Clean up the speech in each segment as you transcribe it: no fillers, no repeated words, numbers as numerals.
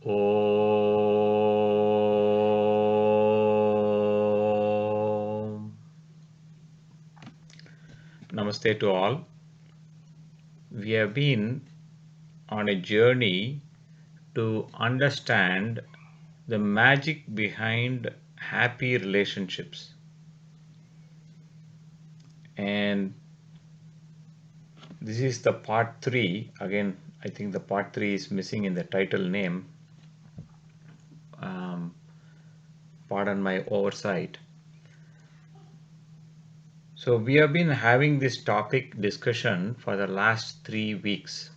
Om. Namaste to all. We have been on a journey to understand the magic behind happy relationships. And this is the part 3. Again, I think the part 3 is missing in the title name. Um, Pardon my oversight. So, we have been having this topic discussion for the last 3 weeks.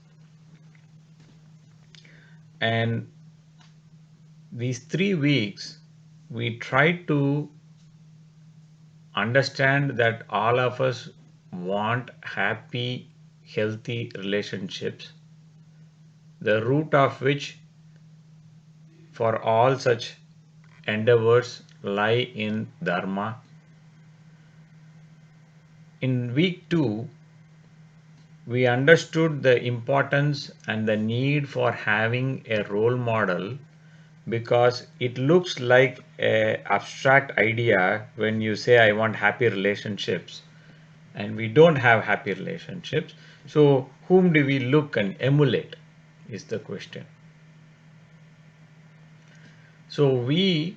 And these 3 weeks, we tried to understand that all of us want happy, healthy relationships, the root of which for all such endeavors lie in Dharma. In week 2, we understood the importance and the need for having a role model because it looks like an abstract idea when you say, I want happy relationships, and we don't have happy relationships. So, whom do we look and emulate is the question. So, we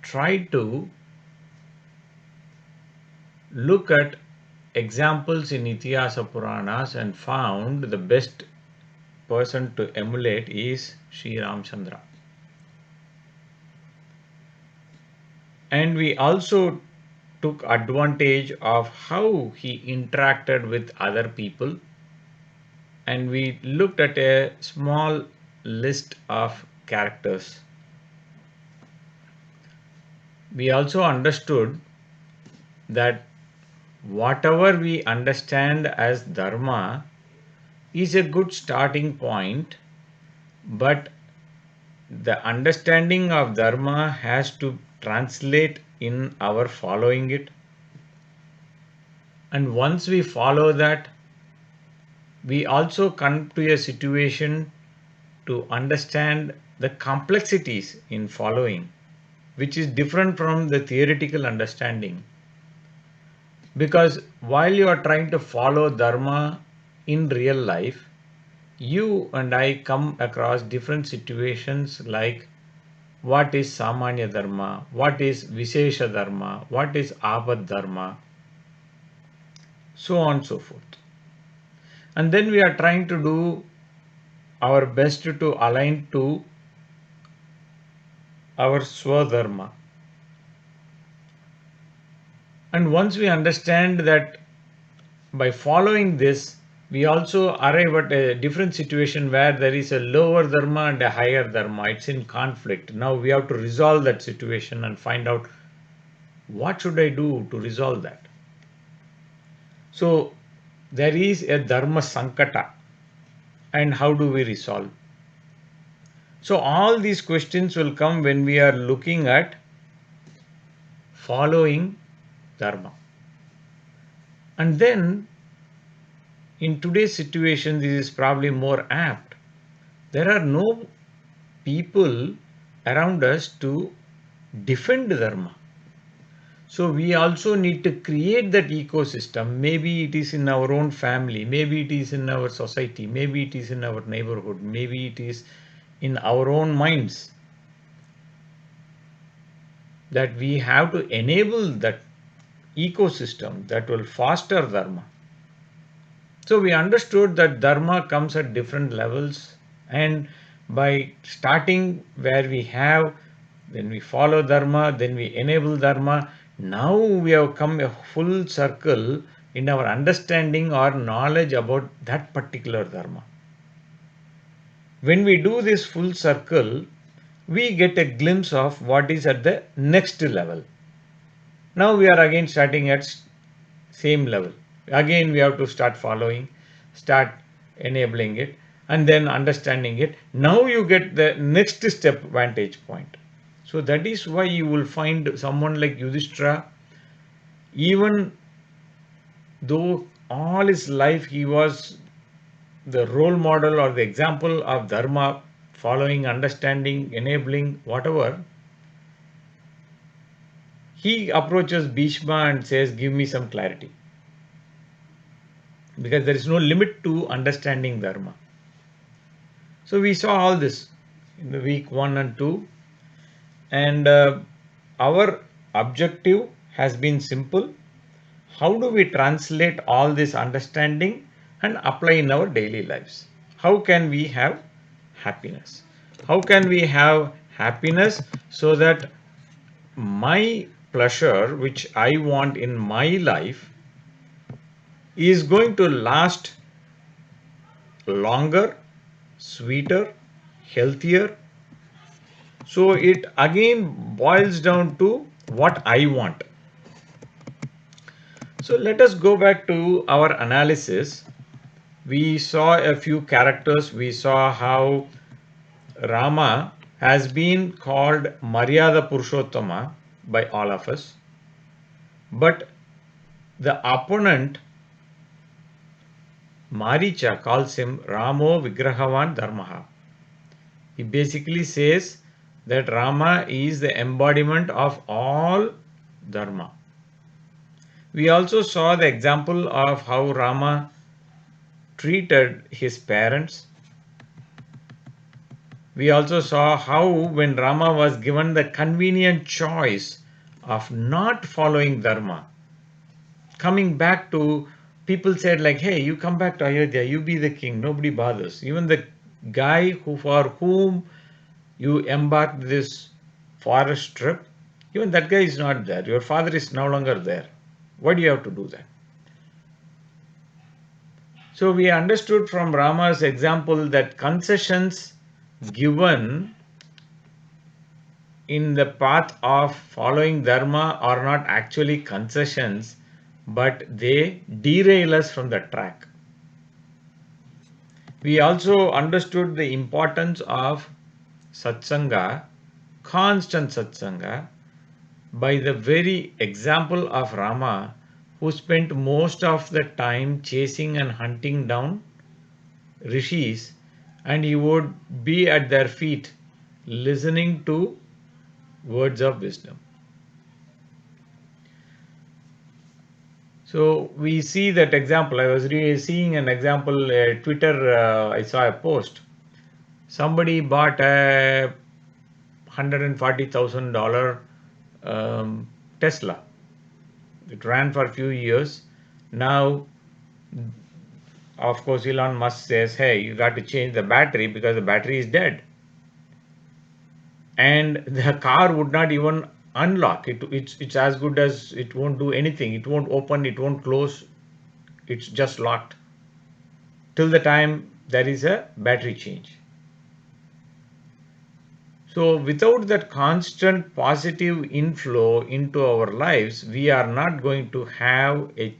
try to look at examples in Itihasa Puranas and found the best person to emulate is Sri Ramchandra. And we also took advantage of how he interacted with other people, and we looked at a small list of characters. We also understood that whatever we understand as Dharma is a good starting point, but the understanding of Dharma has to translate in our following it. And once we follow that, we also come to a situation to understand the complexities in following, which is different from the theoretical understanding. Because while you are trying to follow Dharma in real life, you and I come across different situations like what is Samanya Dharma, what is Vishesha Dharma, what is Abad Dharma, so on and so forth. And then we are trying to do our best to align to our Swadharma. And once we understand that by following this, we also arrive at a different situation where there is a lower dharma and a higher dharma. It's in conflict. Now we have to resolve that situation and find out what should I do to resolve that. So there is a dharma sankata, and how do we resolve? So all these questions will come when we are looking at following dharma. And then in today's situation, this is probably more apt. There are no people around us to defend Dharma. So we also need to create that ecosystem. Maybe it is in our own family, maybe it is in our society, maybe it is in our neighborhood, maybe it is in our own minds, that we have to enable that ecosystem that will foster Dharma. So we understood that Dharma comes at different levels, and by starting where we have, then we follow Dharma, then we enable Dharma. Now we have come a full circle in our understanding or knowledge about that particular Dharma. When we do this full circle, we get a glimpse of what is at the next level. Now we are again starting at same level. Again we have to start following, start enabling it, and then understanding it. Now you get the next step vantage point. So that is why you will find someone like Yudhishthira, even though all his life he was the role model or the example of Dharma following, understanding, enabling, whatever, he approaches Bhishma and says, give me some clarity. Because there is no limit to understanding Dharma. So we saw all this in the week 1 and 2. And our objective has been simple. How do we translate all this understanding and apply in our daily lives? How can we have happiness? How can we have happiness so that my pleasure, which I want in my life, is going to last longer, sweeter, healthier? So it again boils down to what I want. So let us go back to our analysis. We saw a few characters. We saw how Rama has been called Maryada Purushottama by all of us. But the opponent, Maricha, calls him Ramo Vigrahavan Dharmaha. He basically says that Rama is the embodiment of all Dharma. We also saw the example of how Rama treated his parents. We also saw how when Rama was given the convenient choice of not following Dharma, coming back to, people said like, hey, you come back to Ayodhya, you be the king, nobody bothers. Even the guy for whom you embarked this forest trip, even that guy is not there. Your father is no longer there. Why do you have to do that? So we understood from Rama's example that concessions given in the path of following Dharma are not actually concessions, but they derail us from the track. We also understood the importance of satsanga, constant satsanga, by the very example of Rama, who spent most of the time chasing and hunting down rishis, and he would be at their feet listening to words of wisdom. So we see that example. I was seeing an example, Twitter, I saw a post. Somebody bought a $140,000 Tesla. It ran for a few years. Now, of course, Elon Musk says, hey, you got to change the battery because the battery is dead. And the car would not even unlock. It's as good as it won't do anything. It won't open, it won't close. It's just locked till the time there is a battery change. So without that constant positive inflow into our lives, we are not going to have a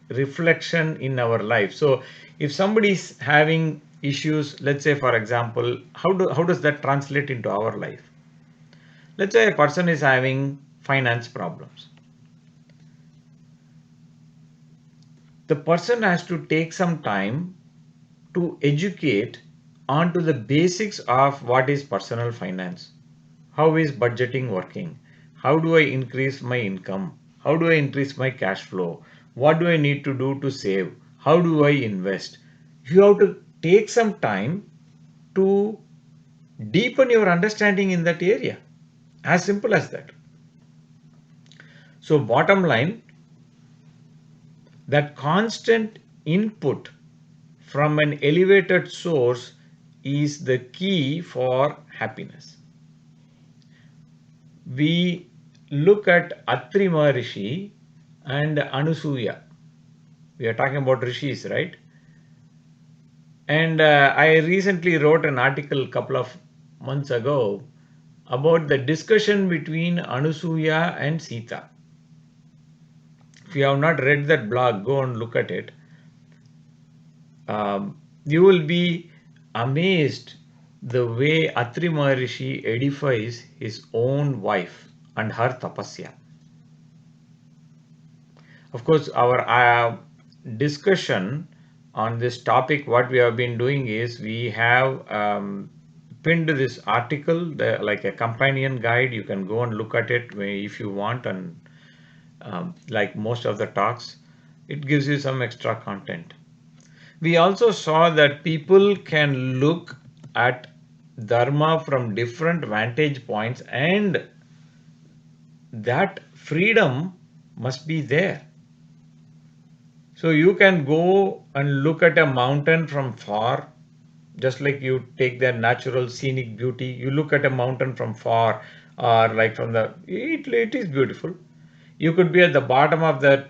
reflection in our life. So if somebody is having issues, let's say for example, how does that translate into our life? Let's say a person is having finance problems. The person has to take some time to educate onto the basics of what is personal finance. How is budgeting working? How do I increase my income? How do I increase my cash flow? What do I need to do to save? How do I invest? You have to take some time to deepen your understanding in that area. As simple as that. So bottom line, that constant input from an elevated source is the key for happiness. We look at Atri Maharishi and Anusuya. We are talking about rishis, right? And I recently wrote an article a couple of months ago about the discussion between Anusuya and Sita. If you have not read that blog, go and look at it. You will be amazed the way Atri Maharishi edifies his own wife and her tapasya. Of course, our discussion on this topic, what we have been doing is we have pinned this article, like a companion guide. You can go and look at it if you want, and like most of the talks, it gives you some extra content. We also saw that people can look at Dharma from different vantage points, and that freedom must be there. So you can go and look at a mountain from far, just like you take the natural scenic beauty. You look at a mountain from far, or like from it is beautiful. You could be at the bottom of that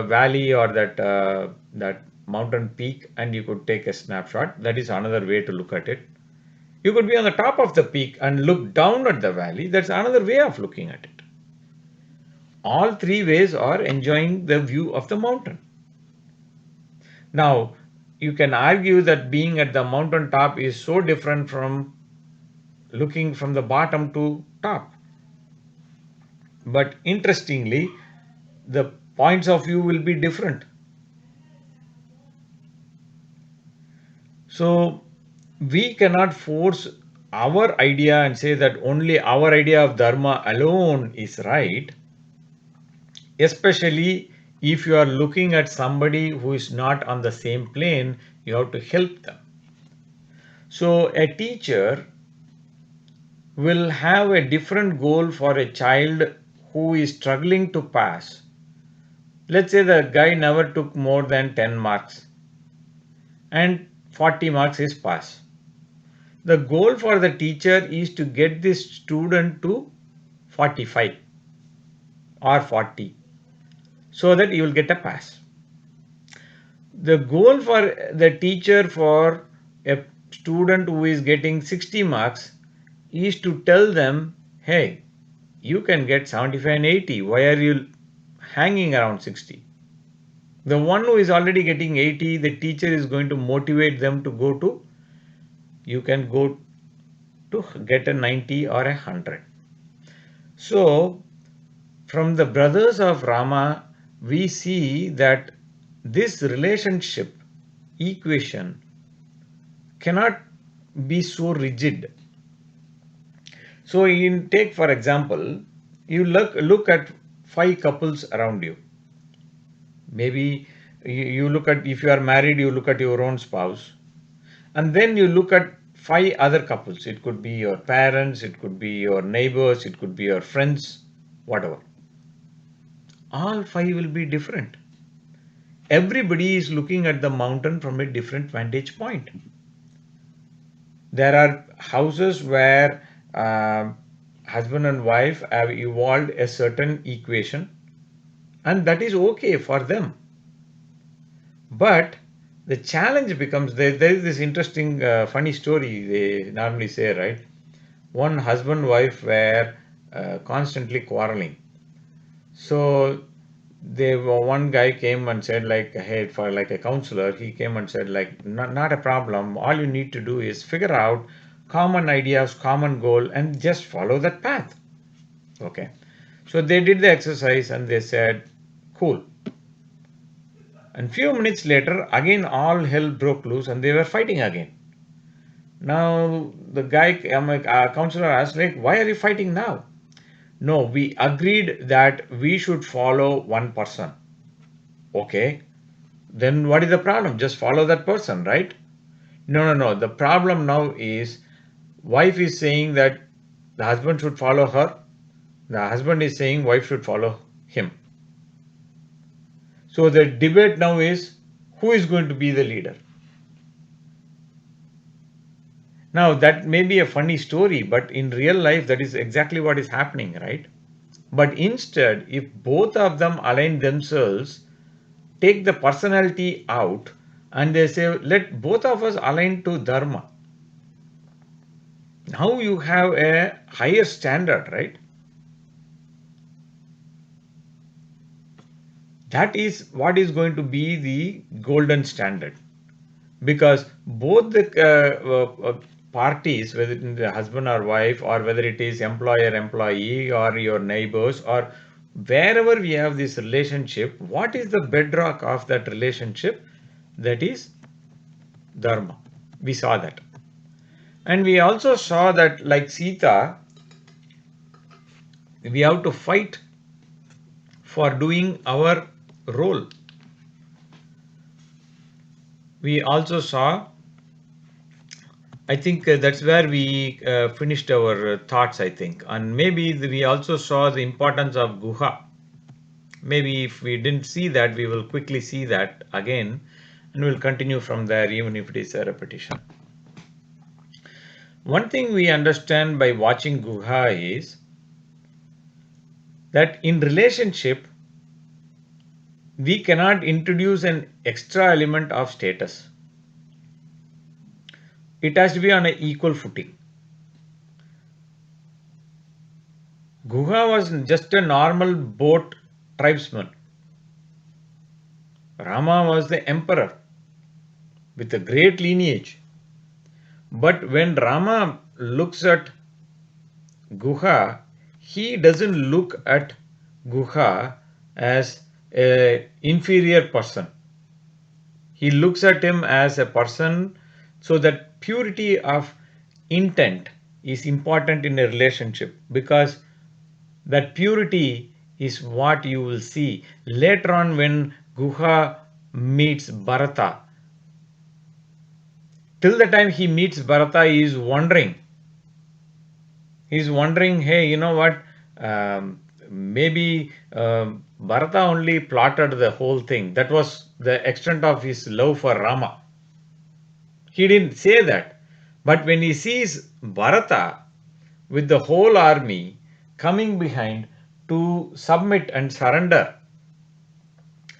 valley or that mountain peak, and you could take a snapshot. That is another way to look at it. You could be on the top of the peak and look down at the valley. That's another way of looking at it. All three ways are enjoying the view of the mountain. Now, you can argue that being at the mountain top is so different from looking from the bottom to top. But interestingly, the points of view will be different. So, we cannot force our idea and say that only our idea of Dharma alone is right, especially if you are looking at somebody who is not on the same plane. You have to help them. So a teacher will have a different goal for a child who is struggling to pass. Let's say the guy never took more than 10 marks and 40 marks is pass. The goal for the teacher is to get this student to 45 or 40 so that you will get a pass. The goal for the teacher for a student who is getting 60 marks is to tell them, hey, you can get 75 and 80. Why are you hanging around 60? The one who is already getting 80, the teacher is going to motivate them to go to, you can go to get a 90 or 100. So, from the brothers of Rama, we see that this relationship equation cannot be so rigid. So, take for example, you look at 5 couples around you. Maybe you look at, if you are married, you look at your own spouse, and then you look at 5 other couples. It could be your parents, it could be your neighbors, it could be your friends, whatever. All 5 will be different. Everybody is looking at the mountain from a different vantage point. There are houses where husband and wife have evolved a certain equation, and that is okay for them. But the challenge becomes, there is this interesting funny story they normally say, right? One husband wife were constantly quarreling. So one guy came and said, like, hey, for like a counselor, he came and said, like, not a problem. All you need to do is figure out common ideas, common goal, and just follow that path. Okay. So they did the exercise and they said, cool. And few minutes later, again all hell broke loose and they were fighting again. Now the guy, counselor asked, like, why are you fighting now? No, we agreed that we should follow one person. Okay, then what is the problem? Just follow that person, right? No. The problem now is wife is saying that the husband should follow her. The husband is saying wife should follow him. So the debate now is who is going to be the leader. Now that may be a funny story, but in real life that is exactly what is happening, right? But instead, if both of them align themselves, take the personality out, and they say, let both of us align to Dharma. Now you have a higher standard, right? That is what is going to be the golden standard. Because both the parties, whether it is the husband or wife, or whether it is employer, employee, or your neighbors, or wherever we have this relationship, what is the bedrock of that relationship? That is Dharma. We saw that. And we also saw that, like Sita, we have to fight for doing our role. We also saw, I think that's where we finished our thoughts, I think. And maybe we also saw the importance of Guha. Maybe if we didn't see that, we will quickly see that again and we'll continue from there, even if it is a repetition. One thing we understand by watching Guha is that in relationship, we cannot introduce an extra element of status. It has to be on an equal footing. Guha was just a normal boat tribesman. Rama was the emperor with a great lineage. But when Rama looks at Guha, he doesn't look at Guha as an inferior person. He looks at him as a person, so that purity of intent is important in a relationship, because that purity is what you will see later on when Guha meets Bharata. Till the time he meets Bharata, he is wondering. He's wondering, hey, you know what? Maybe Bharata only plotted the whole thing. That was the extent of his love for Rama. He didn't say that. But when he sees Bharata with the whole army coming behind to submit and surrender,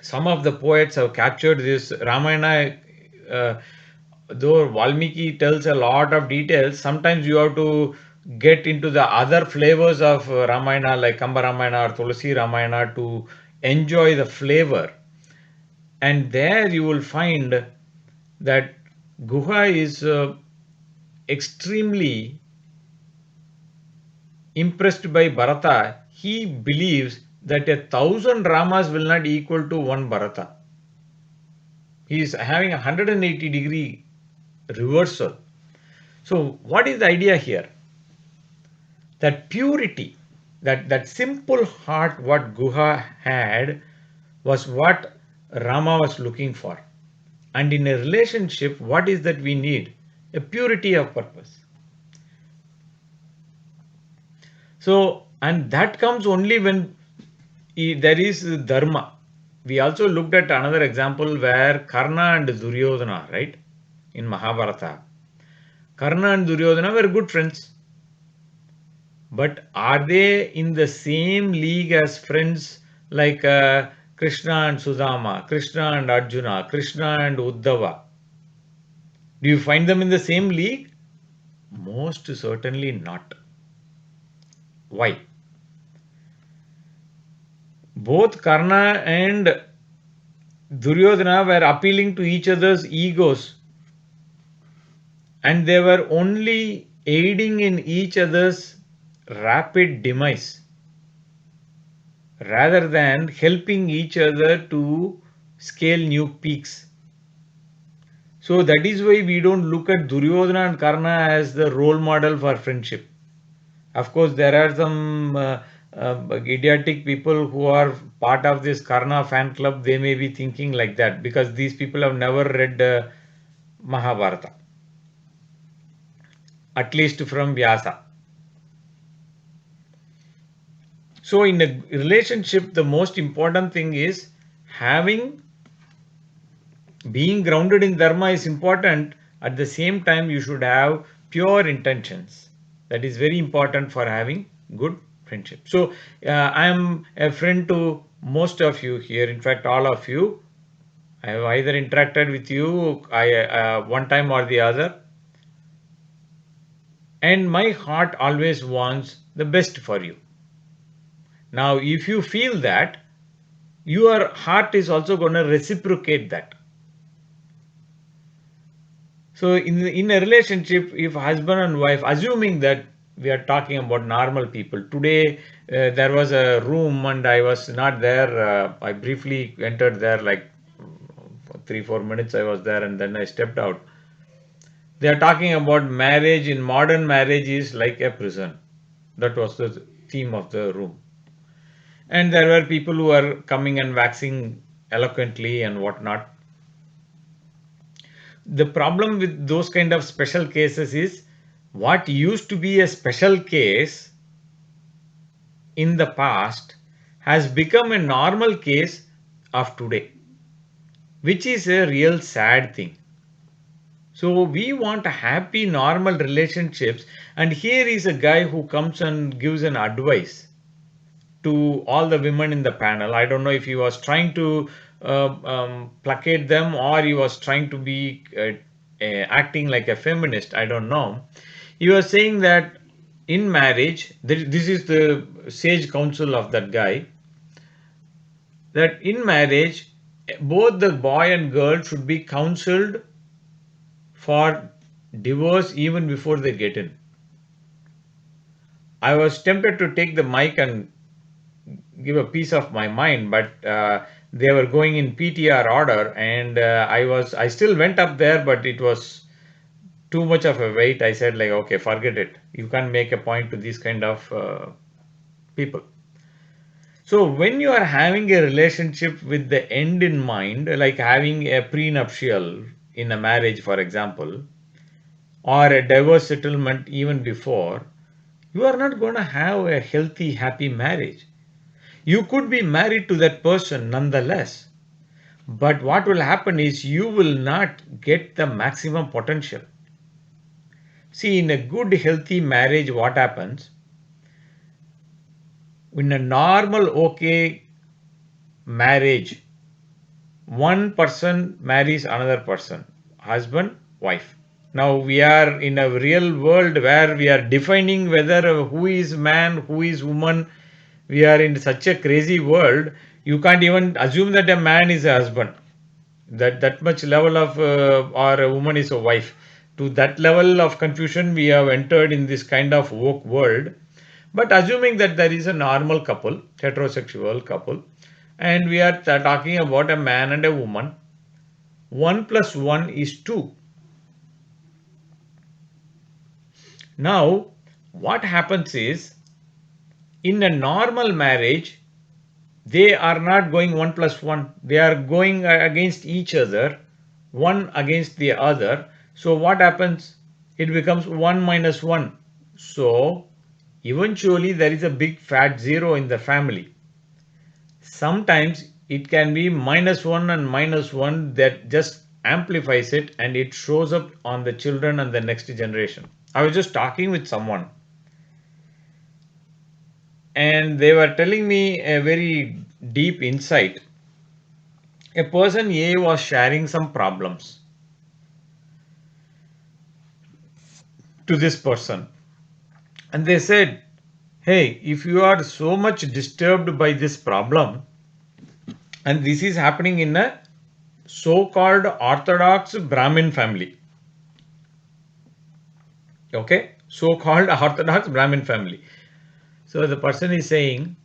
some of the poets have captured this. Ramayana, though Valmiki tells a lot of details, sometimes you have to get into the other flavors of Ramayana, like Kamba Ramayana or Tulasi Ramayana, to enjoy the flavor. And there you will find that Guha is extremely impressed by Bharata. He believes that 1,000 Ramas will not equal to one Bharata. He is having a 180-degree reversal. So what is the idea here? That purity, that simple heart what Guha had, was what Rama was looking for. And in a relationship, what is that we need? A purity of purpose. So, and that comes only when there is Dharma. We also looked at another example where Karna and Duryodhana, right? In Mahabharata. Karna and Duryodhana were good friends. But are they in the same league as friends like Krishna and Sudama, Krishna and Arjuna, Krishna and Uddhava? Do you find them in the same league? Most certainly not. Why? Both Karna and Duryodhana were appealing to each other's egos, and they were only aiding in each other's rapid demise rather than helping each other to scale new peaks. So that is why we don't look at Duryodhana and Karna as the role model for friendship. Of course, there are some idiotic people who are part of this Karna fan club. They may be thinking like that because these people have never read Mahabharata, at least from Vyasa. So in a relationship, the most important thing is being grounded in Dharma is important. At the same time, you should have pure intentions. That is very important for having good friendship. So I am a friend to most of you here. In fact, all of you. I have either interacted with you one time or the other. And my heart always wants the best for you. Now, if you feel that, your heart is also going to reciprocate that. So in a relationship, if husband and wife, assuming that we are talking about normal people, today there was a room and I was not there. I briefly entered there, like for 3-4 minutes I was there, and then I stepped out. They are talking about marriage in modern marriage is like a prison. That was the theme of the room. And there were people who were coming and waxing eloquently and whatnot. The problem with those kind of special cases is what used to be a special case in the past has become a normal case of today, which is a real sad thing. So we want happy, normal relationships, and here is a guy who comes and gives an advice to all the women in the panel. I don't know if he was trying to placate them or he was trying to be acting like a feminist. I don't know. He was saying that in marriage, this is the sage counsel of that guy, that in marriage, both the boy and girl should be counseled for divorce even before they get in. I was tempted to take the mic and give a piece of my mind, but they were going in PTR order, and I still went up there, but it was too much of a weight. I said like, okay, forget it. You can't make a point to these kind of people. So when you are having a relationship with the end in mind, like having a prenuptial in a marriage, for example, or a divorce settlement even before, you are not going to have a healthy, happy marriage. You could be married to that person nonetheless, but what will happen is you will not get the maximum potential. See, in a good, healthy marriage, what happens? In a normal, okay marriage, one person marries another person, husband, wife. Now we are in a real world where we are defining whether who is man, who is woman. We are in such a crazy world. You can't even assume that a man is a husband. That much level of or a woman is a wife. To that level of confusion, we have entered in this kind of woke world. But assuming that there is a normal couple, heterosexual couple, and we are talking about a man and a woman, 1 plus 1 is 2. Now, what happens is, in a normal marriage, they are not going 1 plus 1. They are going against each other, one against the other. So what happens? It becomes 1 minus 1. So eventually there is a big fat zero in the family. Sometimes it can be minus 1 and minus 1 that just amplifies it, and it shows up on the children and the next generation. I was just talking with someone, and they were telling me a very deep insight. A person A was sharing some problems to this person, and they said, hey, if you are so much disturbed by this problem, and this is happening in a so-called orthodox Brahmin family, okay, so-called orthodox Brahmin family. So the person is saying,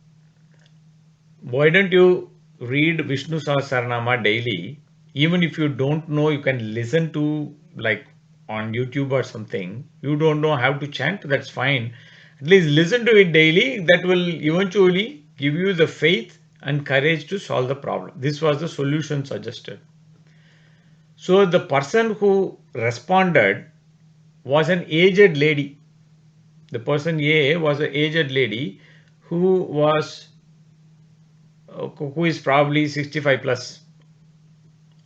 why don't you read Vishnu Sahasranama daily? Even if you don't know, you can listen to like on YouTube or something. You don't know how to chant, that's fine. At least listen to it daily. That will eventually give you the faith and courage to solve the problem. This was the solution suggested. So the person who responded was an aged lady. The person A was an aged lady who is probably 65 plus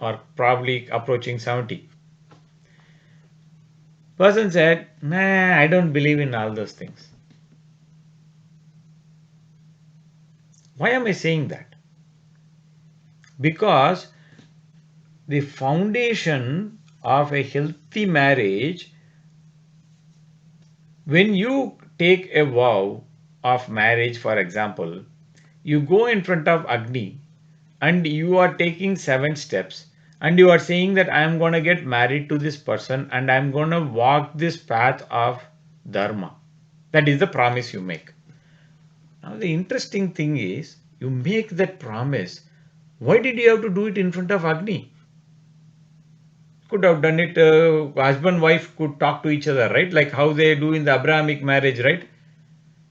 or probably approaching 70. Person said, nah, I don't believe in all those things. Why am I saying that? Because the foundation of a healthy marriage, when you take a vow of marriage, for example, you go in front of Agni and you are taking 7 steps and you are saying that I am going to get married to this person and I am going to walk this path of Dharma. That is the promise you make. Now, the interesting thing is, you make that promise. Why did you have to do it in front of Agni? could have done it. Husband wife could talk to each other, right? Like how they do in the Abrahamic marriage, right?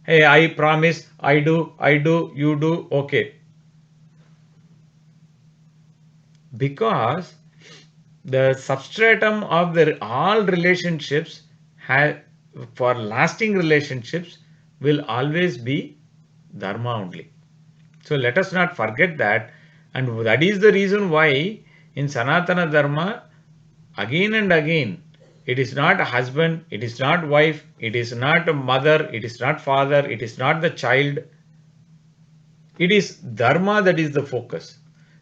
Hey, I promise, I do, you do, okay. Because the substratum of the all relationships for lasting relationships will always be dharma only. So let us not forget that, and that is the reason why in Sanatana Dharma, again and again, it is not a husband, it is not wife, it is not a mother, it is not father, it is not the child. It is Dharma that is the focus.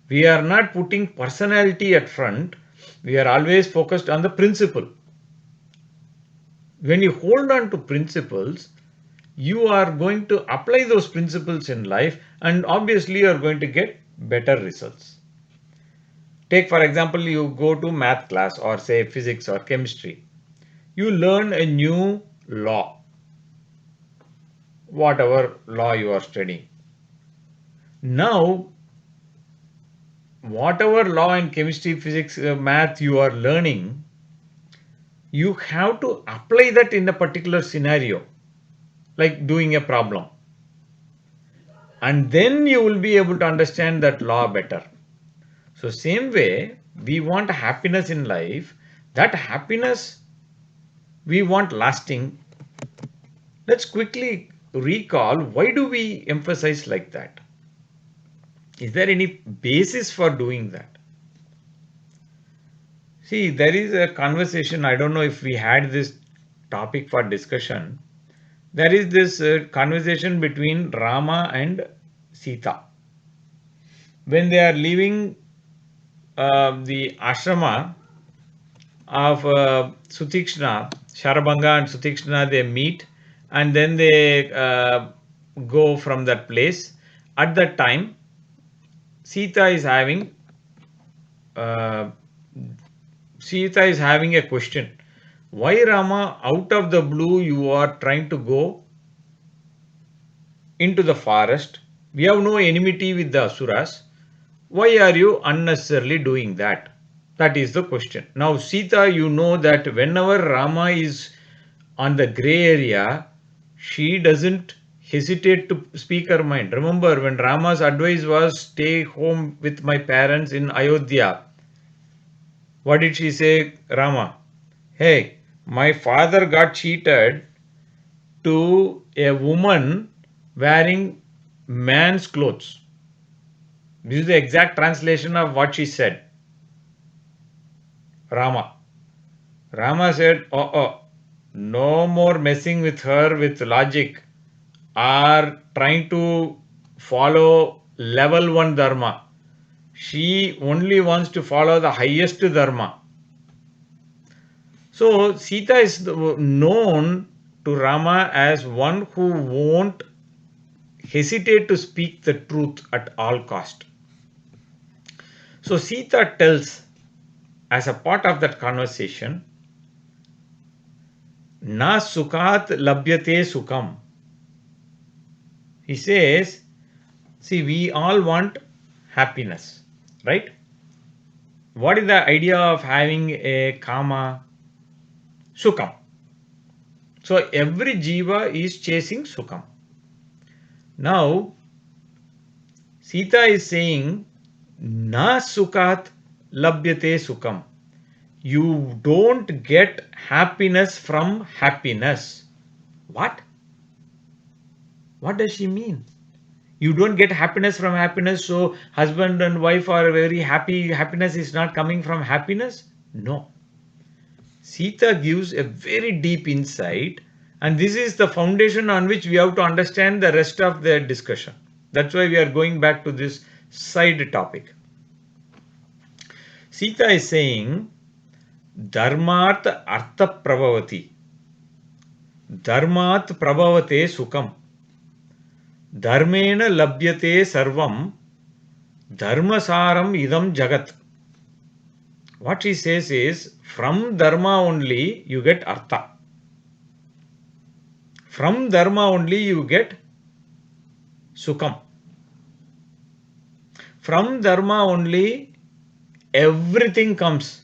We are not putting personality at front, we are always focused on the principle. When you hold on to principles, you are going to apply those principles in life, and obviously you are going to get better results. Take for example, you go to math class or say physics or chemistry. You learn a new law, whatever law you are studying. Now, whatever law in chemistry, physics, math you are learning, you have to apply that in a particular scenario, like doing a problem. And then you will be able to understand that law better. So, same way, we want happiness in life. That happiness we want lasting. Let's quickly recall, why do we emphasize like that? Is there any basis for doing that? See, there is a conversation. I don't know if we had this topic for discussion. There is this conversation between Rama and Sita. When they are leaving the ashrama of Sutikshna, Sharabanga and Sutikshna, they meet and then they go from that place. At that time, Sita is having uh, a question. Why, Rama, out of the blue you are trying to go into the forest? We have no enmity with the Asuras. Why are you unnecessarily doing that? That is the question. Now, Sita, you know that whenever Rama is on the gray area, she doesn't hesitate to speak her mind. Remember, when Rama's advice was stay home with my parents in Ayodhya, what did she say, Rama? Hey, my father got cheated to a woman wearing man's clothes. This is the exact translation of what she said. Rama. Rama said, oh, no more messing with her with logic or trying to follow level 1 Dharma. She only wants to follow the highest Dharma. So, Sita is known to Rama as one who won't hesitate to speak the truth at all cost. So, Sita tells, as a part of that conversation, Na sukhat labhyate sukam. He says, see, we all want happiness, right? What is the idea of having a kama? Sukam. So every jiva is chasing sukam. Now, Sita is saying, Na sukhat labhyate sukam. You don't get happiness from happiness. What? What does she mean? You don't get happiness from happiness, so husband and wife are very happy. Happiness is not coming from happiness? No. Sita gives a very deep insight, and this is the foundation on which we have to understand the rest of the discussion. That's why we are going back to this side topic. Sita is saying, Dharmat artha prabhavati. Dharmat prabhavate sukam. Dharmena labhyate sarvam. Dharmasaram idam jagat. What she says is, from dharma only you get artha. From dharma only you get sukam. From dharma only everything comes.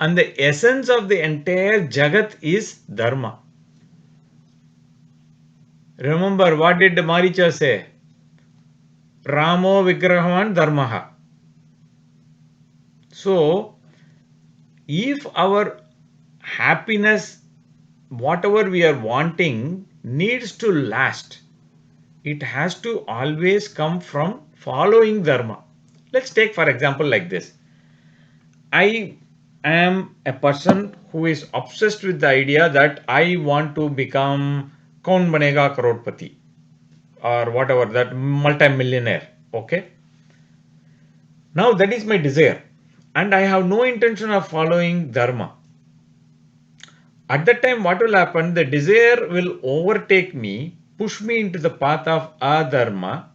And the essence of the entire Jagat is Dharma. Remember, what did Maricha say? Ramo Vigrahavan Dharmaha. So, if our happiness, whatever we are wanting, needs to last, it has to always come from following Dharma. Let's take, for example, like this. I am a person who is obsessed with the idea that I want to become Kaun Banega Crorepati or whatever, that multi-millionaire. Okay. Now that is my desire. And I have no intention of following Dharma. At that time, what will happen? The desire will overtake me, push me into the path of adharma,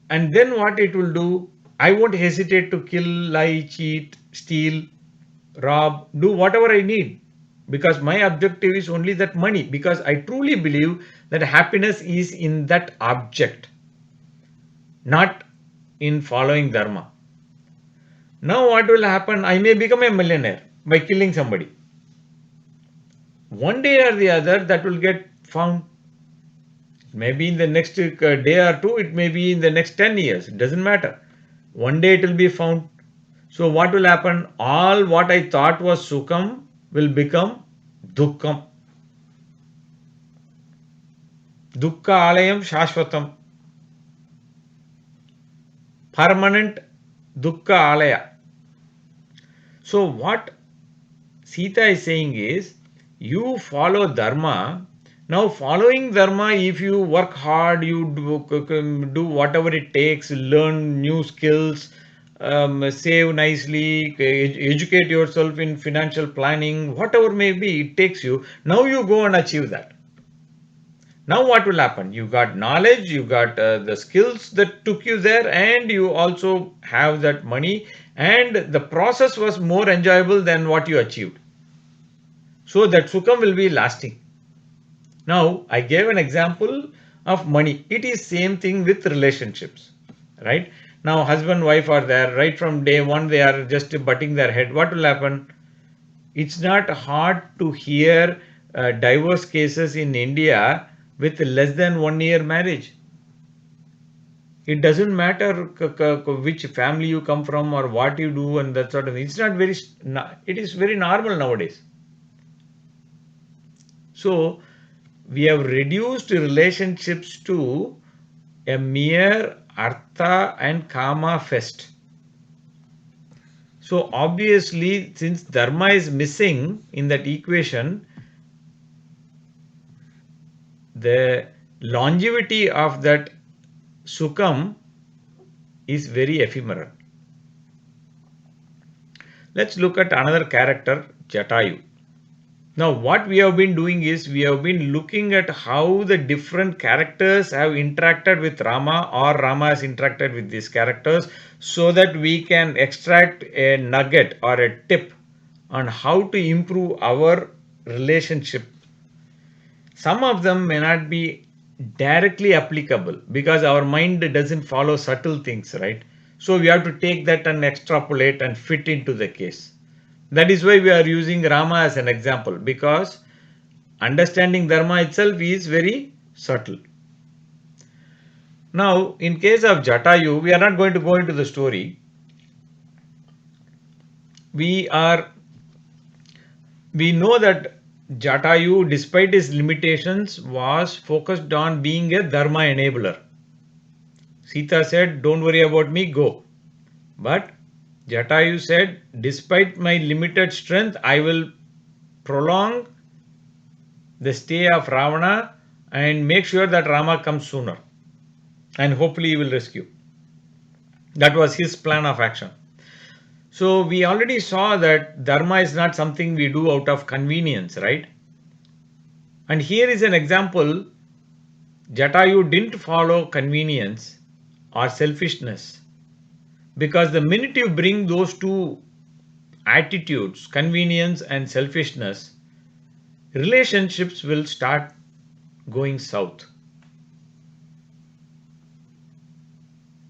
and then what it will do? I won't hesitate to kill, lie, cheat, steal, rob, do whatever I need, because my objective is only that money, because I truly believe that happiness is in that object, not in following dharma. Now what will happen? I may become a millionaire by killing somebody. One day or the other that will get found. Maybe in the next day or two, it may be in the next 10 years. It doesn't matter. One day it will be found. So what will happen? All what I thought was sukham will become dukkham. Dukkha alayam shashvatam. Permanent dukkha alaya. So what Sita is saying is, you follow dharma. Now following dharma, if you work hard, you do whatever it takes, learn new skills, save nicely, educate yourself in financial planning, whatever may be, it takes you. Now you go and achieve that. Now what will happen? You got knowledge, you got the skills that took you there, and you also have that money, and the process was more enjoyable than what you achieved. So that sukham will be lasting. Now I gave an example of money. It is same thing with relationships, right? Now husband wife are there, right from day one they are just butting their head. What will happen? It's not hard to hear divorce cases in India with less than 1 year marriage. It doesn't matter which family you come from or what you do and that sort of thing. It's not very, it is very normal nowadays. So we have reduced relationships to a mere artha and kama fest. So obviously, since dharma is missing in that equation, the longevity of that sukham is very ephemeral. Let's look at another character, Jatayu. Now what we have been doing is, we have been looking at how the different characters have interacted with Rama, or Rama has interacted with these characters, so that we can extract a nugget or a tip on how to improve our relationship. Some of them may not be directly applicable because our mind doesn't follow subtle things, right? So we have to take that and extrapolate and fit into the case. That is why we are using Rama as an example, because understanding Dharma itself is very subtle. Now, in case of Jatayu, we are not going to go into the story. We know that Jatayu, despite his limitations, was focused on being a Dharma enabler. Sita said, "Don't worry about me, go." But Jatayu said, despite my limited strength, I will prolong the stay of Ravana and make sure that Rama comes sooner. And hopefully he will rescue. That was his plan of action. So we already saw that Dharma is not something we do out of convenience, right? And here is an example. Jatayu didn't follow convenience or selfishness, because the minute you bring those two attitudes, convenience and selfishness, relationships will start going south.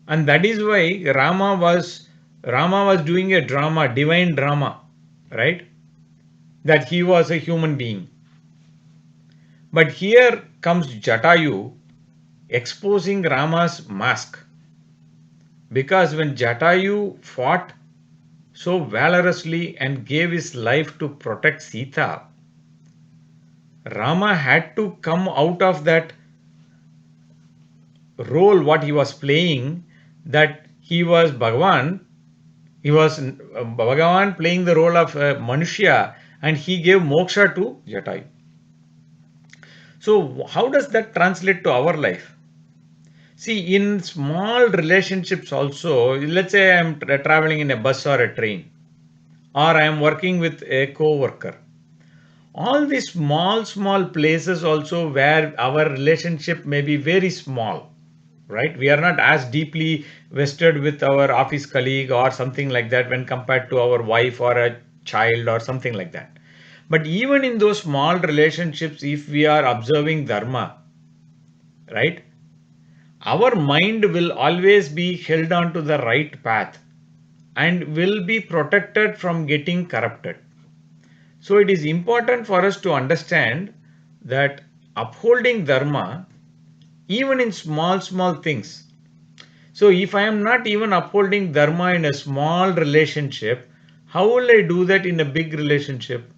And that is why Rama was doing a drama, divine drama, right? That he was a human being. But here comes Jatayu exposing Rama's mask. Because when Jatayu fought so valorously and gave his life to protect Sita, Rama had to come out of that role what he was playing, that he was Bhagavan. He was Bhagavan playing the role of Manushya, and he gave moksha to Jatayu. So how does that translate to our life? See, in small relationships also, let's say I am traveling in a bus or a train, or I am working with a co-worker. All these small places also where our relationship may be very small, right? We are not as deeply vested with our office colleague or something like that when compared to our wife or a child or something like that. But even in those small relationships, if we are observing Dharma, right, our mind will always be held on to the right path and will be protected from getting corrupted. So it is important for us to understand that upholding Dharma, even in small things. So if I am not even upholding Dharma in a small relationship, how will I do that in a big relationship?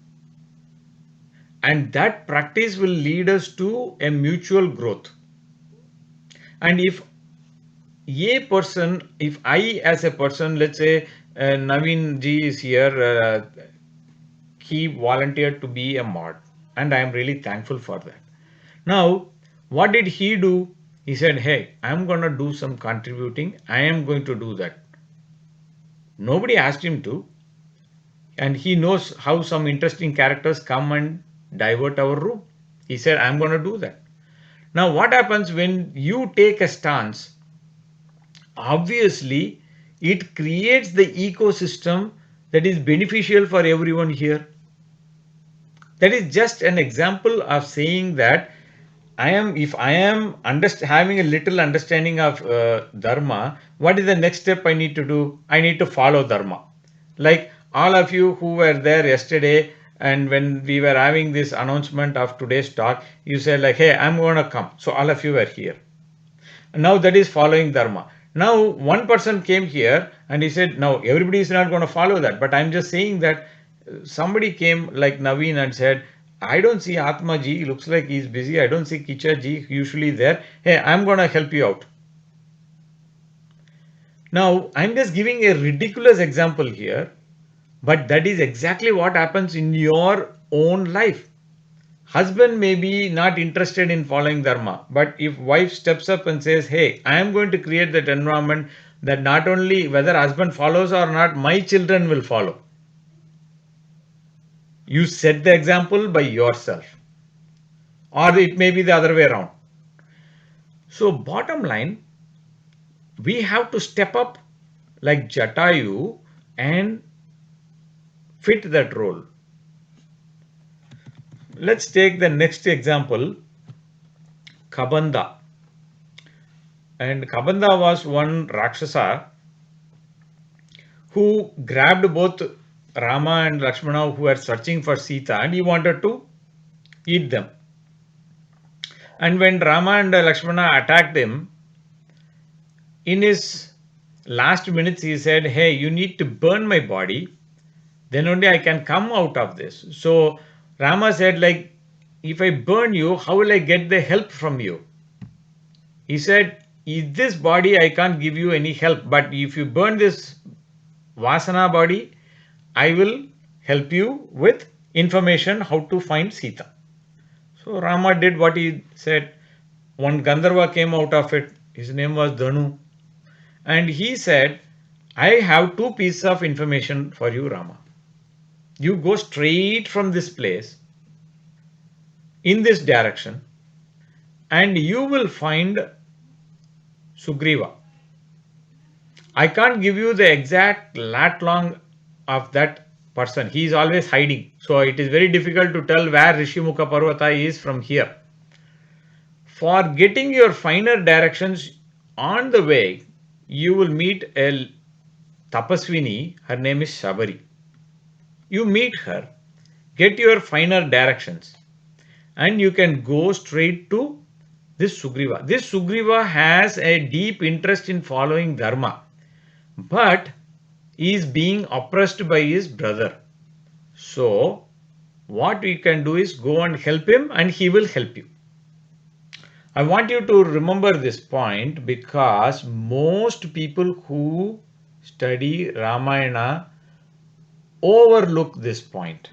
And that practice will lead us to a mutual growth. And if I as a person, let's say Naveen ji is here, he volunteered to be a mod, and I am really thankful for that. Now, what did he do? He said, hey, I'm going to do some contributing. I am going to do that. Nobody asked him to, and he knows how some interesting characters come and divert our room. He said, I'm going to do that. Now, what happens when you take a stance? Obviously, it creates the ecosystem that is beneficial for everyone here. That is just an example of saying that if I am having a little understanding of Dharma, what is the next step I need to do? I need to follow Dharma. Like all of you who were there yesterday, and when we were having this announcement of today's talk, you said like, hey, I'm going to come. So all of you were here. Now that is following Dharma. Now one person came here and he said, no, everybody is not going to follow that. But I'm just saying that somebody came like Naveen and said, I don't see Atma ji, looks like he's busy. I don't see Kicha ji usually there. Hey, I'm going to help you out. Now I'm just giving a ridiculous example here, but that is exactly what happens in your own life. Husband may be not interested in following Dharma, but if wife steps up and says, hey, I am going to create that environment that not only whether husband follows or not, my children will follow. You set the example by yourself. Or it may be the other way around. So bottom line, we have to step up like Jatayu and fit that role. Let's take the next example, Kabanda. And Kabanda was one Rakshasa who grabbed both Rama and Lakshmana who were searching for Sita, and he wanted to eat them. And when Rama and Lakshmana attacked him, in his last minutes he said, hey, you need to burn my body, then only I can come out of this. So Rama said, like, if I burn you, how will I get the help from you? He said, in this body I can't give you any help, but if you burn this Vasana body, I will help you with information how to find Sita. So Rama did what he said. One Gandharva came out of it. His name was Dhanu. And he said, I have two pieces of information for you, Rama. You go straight from this place in this direction and you will find Sugriva. I can't give you the exact lat long of that person. He is always hiding. So it is very difficult to tell where Rishimukha Parvata is from here. For getting your finer directions on the way, you will meet a Tapaswini. Her name is Shabari. You meet her, get your finer directions, and you can go straight to this Sugriva. This Sugriva has a deep interest in following Dharma, but is being oppressed by his brother. So, what you can do is go and help him, and he will help you. I want you to remember this point because most people who study Ramayana overlook this point.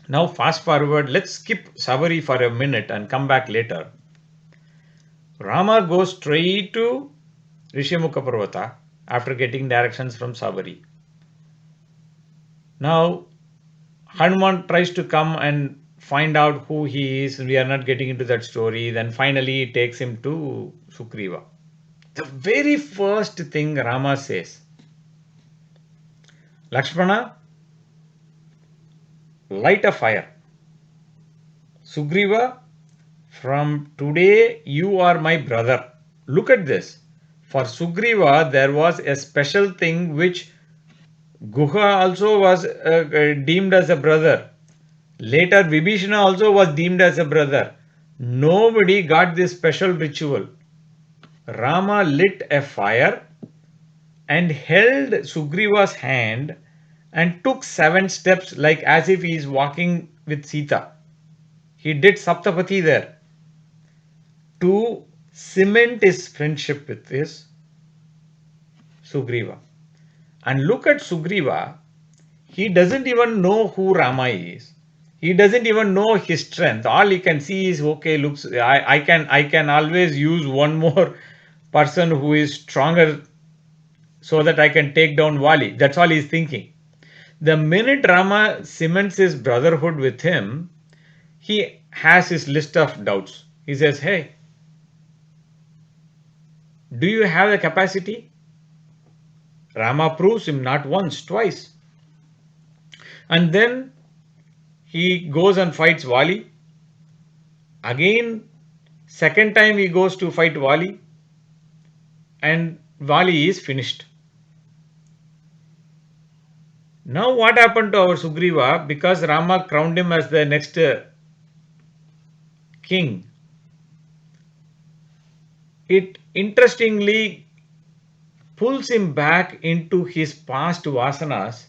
Now, fast forward, let's skip Savari for a minute and come back later. Rama goes straight to Rishyamukha Parvata after getting directions from Savari. Now, Hanuman tries to come and find out who he is. We are not getting into that story. Then finally, he takes him to Sugriva. The very first thing Rama says, Lakshmana, light a fire. Sugriva, from today you are my brother. Look at this. For Sugriva, there was a special thing which Guha also was deemed as a brother. Later, Vibhishana also was deemed as a brother. Nobody got this special ritual. Rama lit a fire and held Sugriva's hand and took 7 steps like as if he is walking with Sita. He did Saptapati there to cement his friendship with his Sugriva. And look at Sugriva, he doesn't even know who Rama is. He doesn't even know his strength. All he can see is okay, looks I can always use one more person who is stronger so that I can take down Vali. That's all he's thinking. The minute Rama cements his brotherhood with him, he has his list of doubts. He says, hey, do you have the capacity? Rama proves him not once, twice. And then he goes and fights Vali. Again, second time he goes to fight Vali. And Vali is finished. Now what happened to our Sugriva? Because Rama crowned him as the next king, it interestingly pulls him back into his past vasanas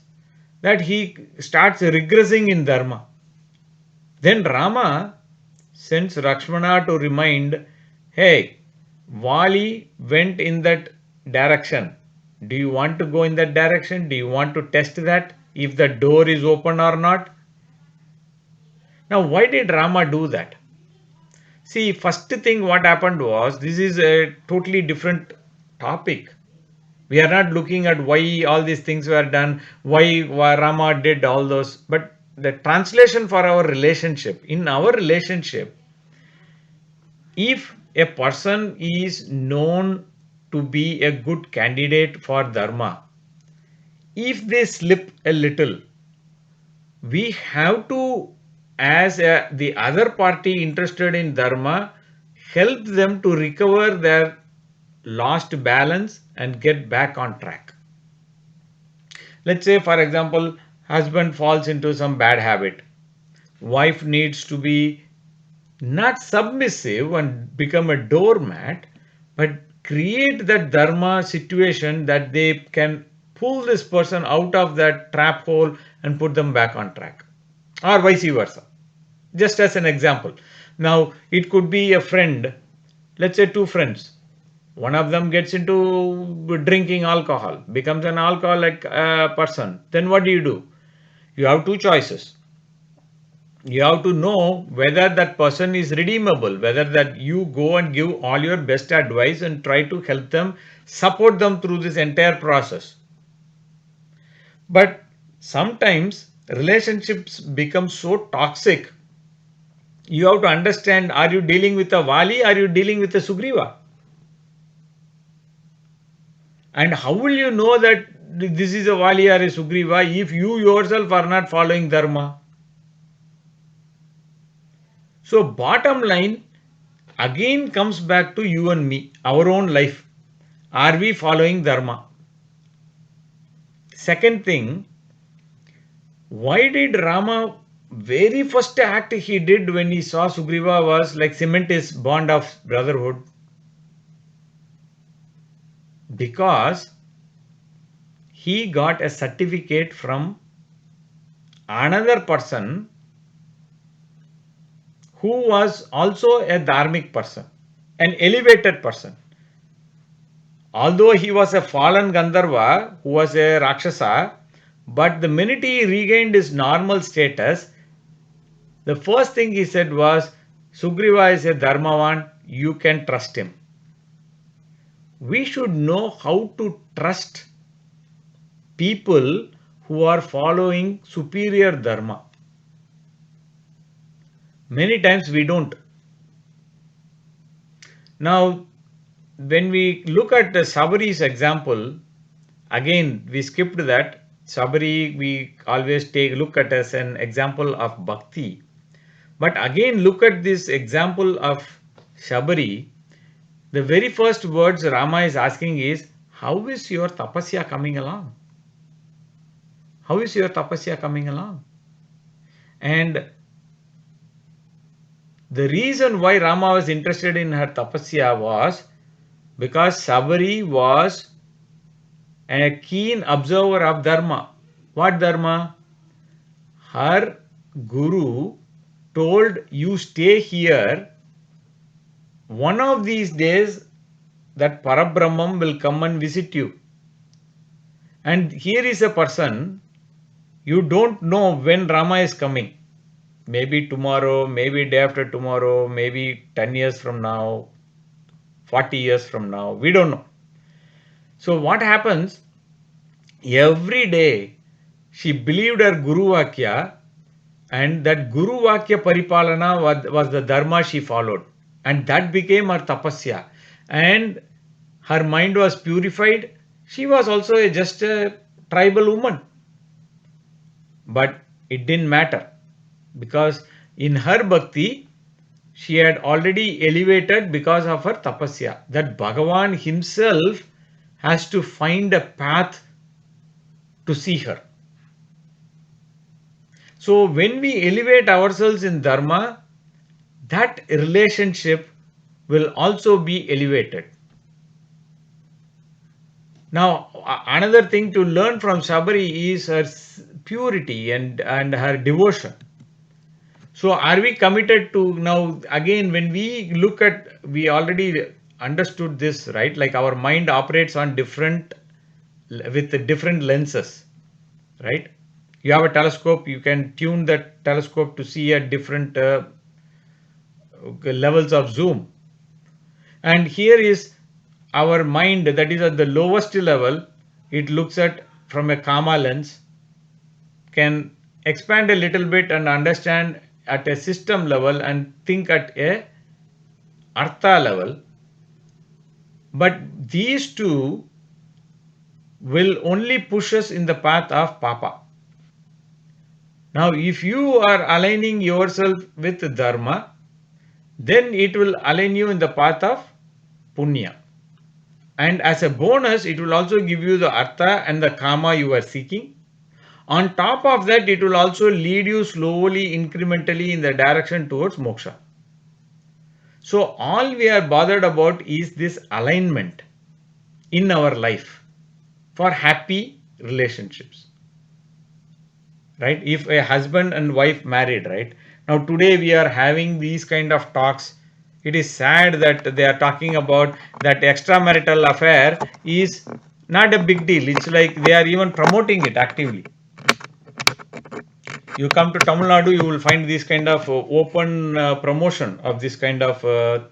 that he starts regressing in Dharma. Then Rama sends Lakshmana to remind, hey, Vali went in that direction. Do you want to go in that direction? Do you want to test that? If the door is open or not? Now, why did Rama do that? See, first thing what happened was, this is a totally different topic. We are not looking at why all these things were done, why Rama did all those, but the translation for our relationship. In our relationship, if a person is known to be a good candidate for Dharma, if they slip a little, we have to, as the other party interested in Dharma, help them to recover their lost balance and get back on track. Let's say, for example, husband falls into some bad habit. Wife needs to be not submissive and become a doormat, but create that Dharma situation that they can pull this person out of that trap hole and put them back on track, or vice versa. Just as an example. Now, it could be a friend, let's say 2 friends. One of them gets into drinking alcohol, becomes an alcoholic person. Then what do? You have 2 choices. You have to know whether that person is redeemable, whether that you go and give all your best advice and try to help them, support them through this entire process. But sometimes relationships become so toxic. You have to understand, are you dealing with a Vali, are you dealing with a Sugriva? And how will you know that this is a Vali or a Sugriva if you yourself are not following Dharma? So bottom line again comes back to you and me, our own life. Are we following Dharma? Second thing, Why did Rama very first act he did when he saw Sugriva was like cement his bond of brotherhood? Because he got a certificate from another person who was also a dharmic person, an elevated person. Although he was a fallen Gandharva who was a Rakshasa, but the minute he regained his normal status, the first thing he said was, Sugriva is a Dharmavan, you can trust him. We should know how to trust people who are following superior Dharma. Many times we don't. Now, when we look at the Sabari's example, again we skipped that. Sabari we always take look at as an example of bhakti. But again look at this example of Sabari. The very first words Rama is asking is, how is your tapasya coming along? How is your tapasya coming along? And the reason why Rama was interested in her tapasya was because Sabari was a keen observer of Dharma. What Dharma? Her guru told, you stay here. One of these days that Parabrahmam will come and visit you. And here is a person, you don't know when Rama is coming. Maybe tomorrow, maybe day after tomorrow, maybe 10 years from now, 40 years from now. We don't know. So what happens? Every day she believed her Guru Vakya, and that Guru Vakya Paripalana was the Dharma she followed. And that became her tapasya. And her mind was purified. She was also just a tribal woman. But it didn't matter, because in her bhakti, she had already elevated because of her tapasya. That Bhagavan himself has to find a path to see her. So when we elevate ourselves in Dharma, that relationship will also be elevated. Now, another thing to learn from Sabari is her purity and her devotion. So are we committed to, now again when we look at, we already understood this, right? Like our mind operates on with different lenses, right? You have a telescope, you can tune that telescope to see at different levels of zoom. And here is our mind that is at the lowest level. It looks at from a Kama lens, can expand a little bit and understand at a system level and think at a artha level. But these two will only push us in the path of papa. Now, if you are aligning yourself with dharma, then it will align you in the path of punya. And as a bonus, it will also give you the artha and the kama you are seeking. On top of that, it will also lead you slowly, incrementally in the direction towards moksha. So all we are bothered about is this alignment in our life for happy relationships. Right? If a husband and wife married, right? Now today we are having these kind of talks. It is sad that they are talking about that extramarital affair is not a big deal. It's like they are even promoting it actively. You come to Tamil Nadu, you will find this kind of open promotion of this kind of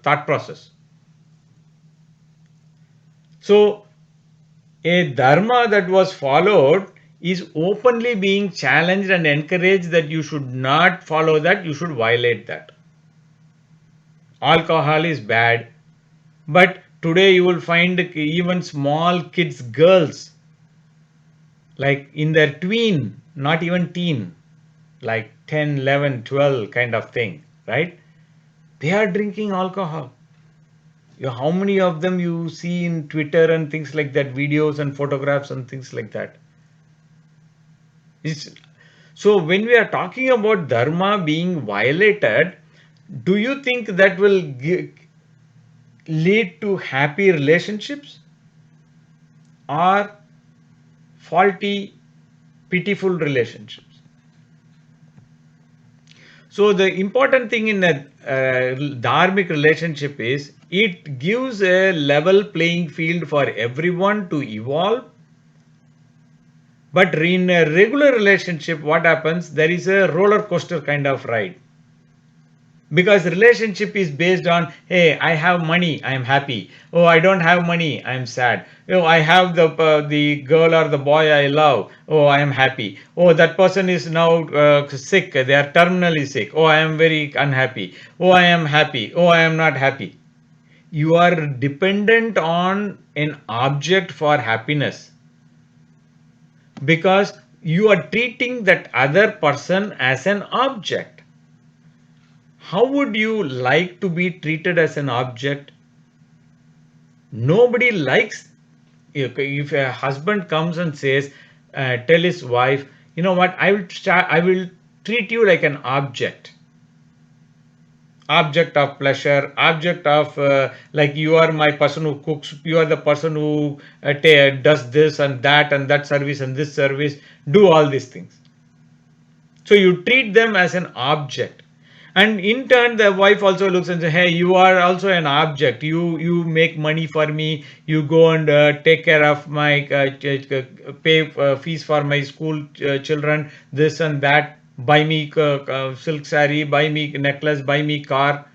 thought process. So, a dharma that was followed is openly being challenged and encouraged that you should not follow that, you should violate that. Alcohol is bad, but today you will find even small kids, girls, like in their tween, not even teen, like 10, 11, 12 kind of thing, right? They are drinking alcohol. How many of them you see in Twitter and things like that, videos and photographs and things like that? So when we are talking about dharma being violated, do you think that will lead to happy relationships or faulty, pitiful relationships? So the important thing in a dharmic relationship is it gives a level playing field for everyone to evolve. But in a regular relationship, what happens? There is a roller coaster kind of ride. Because relationship is based on, hey, I have money, I am happy. Oh, I don't have money, I am sad. Oh, I have the girl or the boy I love. Oh, I am happy. Oh, that person is now sick, they are terminally sick. Oh, I am very unhappy. Oh, I am happy. Oh, I am not happy. You are dependent on an object for happiness, because you are treating that other person as an object. How would you like to be treated as an object? Nobody likes. If a husband comes and says, tell his wife, you know what, I will treat you like an object. Object of pleasure, object of like you are my person who cooks, you are the person who does this and that service and this service, do all these things. So you treat them as an object. And in turn, the wife also looks and says, hey, you are also an object. You make money for me. You go and take care of my, pay fees for my school children, this and that. Buy me silk saree, buy me necklace, buy me car.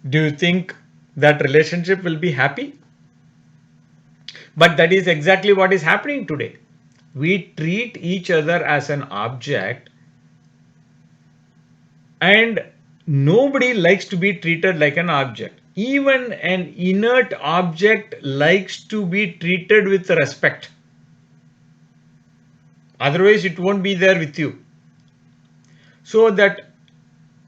Do you think that relationship will be happy? But that is exactly what is happening today. We treat each other as an object, and nobody likes to be treated like an object. Even an inert object likes to be treated with respect. Otherwise, it won't be there with you. So that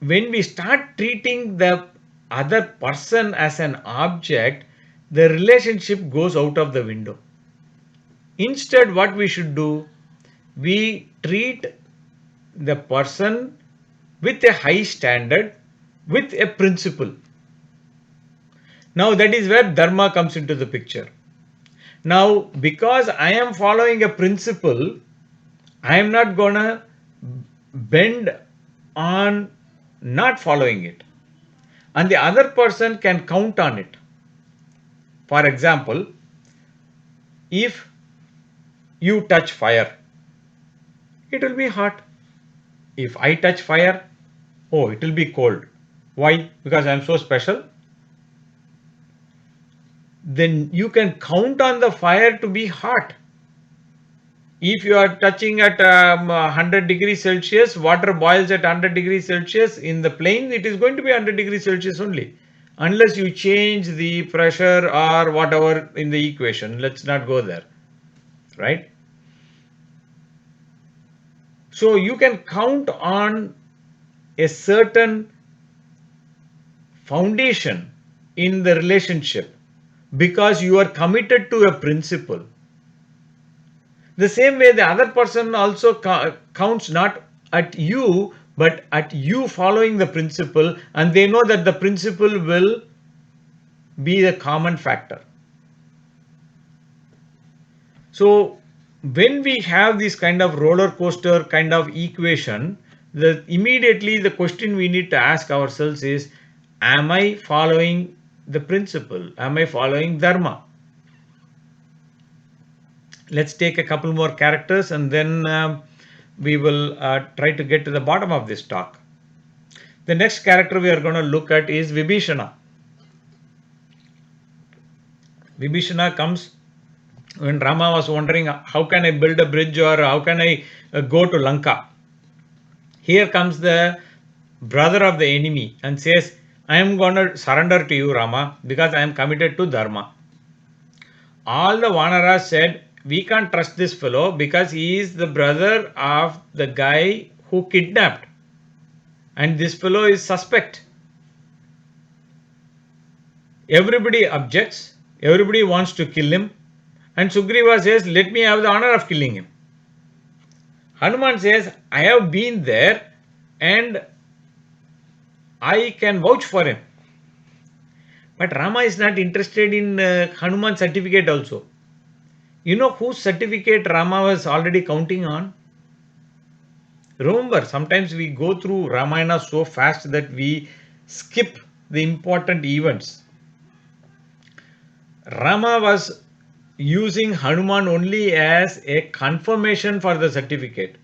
when we start treating the other person as an object, the relationship goes out of the window. Instead, what we should do, we treat the person with a high standard, with a principle. Now that is where dharma comes into the picture. Now, because I am following a principle, I am not gonna bend on not following it. And the other person can count on it. For example, if you touch fire, it will be hot. If I touch fire, oh, it will be cold. Why? Because I am so special. Then you can count on the fire to be hot. If you are touching at 100 degrees Celsius, water boils at 100 degrees Celsius. In the plane, it is going to be 100 degrees Celsius only. Unless you change the pressure or whatever in the equation. Let's not go there. Right? So you can count on a certain foundation in the relationship because you are committed to a principle. The same way the other person also counts not at you, but at you following the principle, and they know that the principle will be the common factor. So when we have this kind of roller coaster kind of equation, immediately the question we need to ask ourselves is, am I following the principle? Am I following dharma? Let's take a couple more characters and then we will try to get to the bottom of this talk. The next character we are going to look at is Vibhishana. Vibhishana comes when Rama was wondering, how can I build a bridge or how can I go to Lanka? Here comes the brother of the enemy and says, I am going to surrender to you, Rama, because I am committed to Dharma. All the Vanaras said, we can't trust this fellow because he is the brother of the guy who kidnapped. And this fellow is suspect. Everybody objects. Everybody wants to kill him. And Sugriva says, let me have the honor of killing him. Hanuman says, I have been there and I can vouch for him. But Rama is not interested in Hanuman certificate also. You know whose certificate Rama was already counting on? Remember, sometimes we go through Ramayana so fast that we skip the important events. Rama was using Hanuman only as a confirmation for the certificate.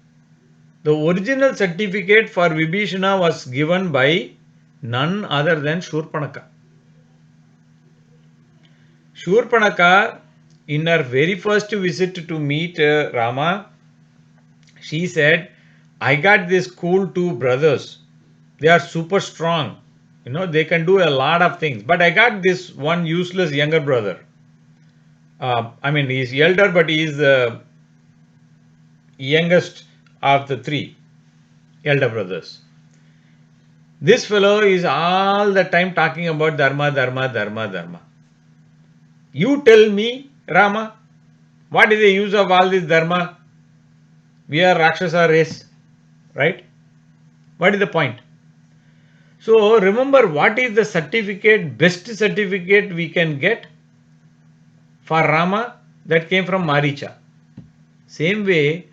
The original certificate for Vibhishana was given by none other than Shurpanaka. Shurpanaka, in her very first visit to meet Rama, she said, I got these cool two brothers. They are super strong. They can do a lot of things. But I got this one useless younger brother. I mean, he's elder, but he is the youngest of the three elder brothers. This fellow is all the time talking about Dharma, Dharma, Dharma, Dharma. You tell me, Rama, what is the use of all this Dharma? We are Rakshasa race, right? What is the point? So remember, what is the certificate, best certificate we can get for Rama? That came from Maricha. Same way,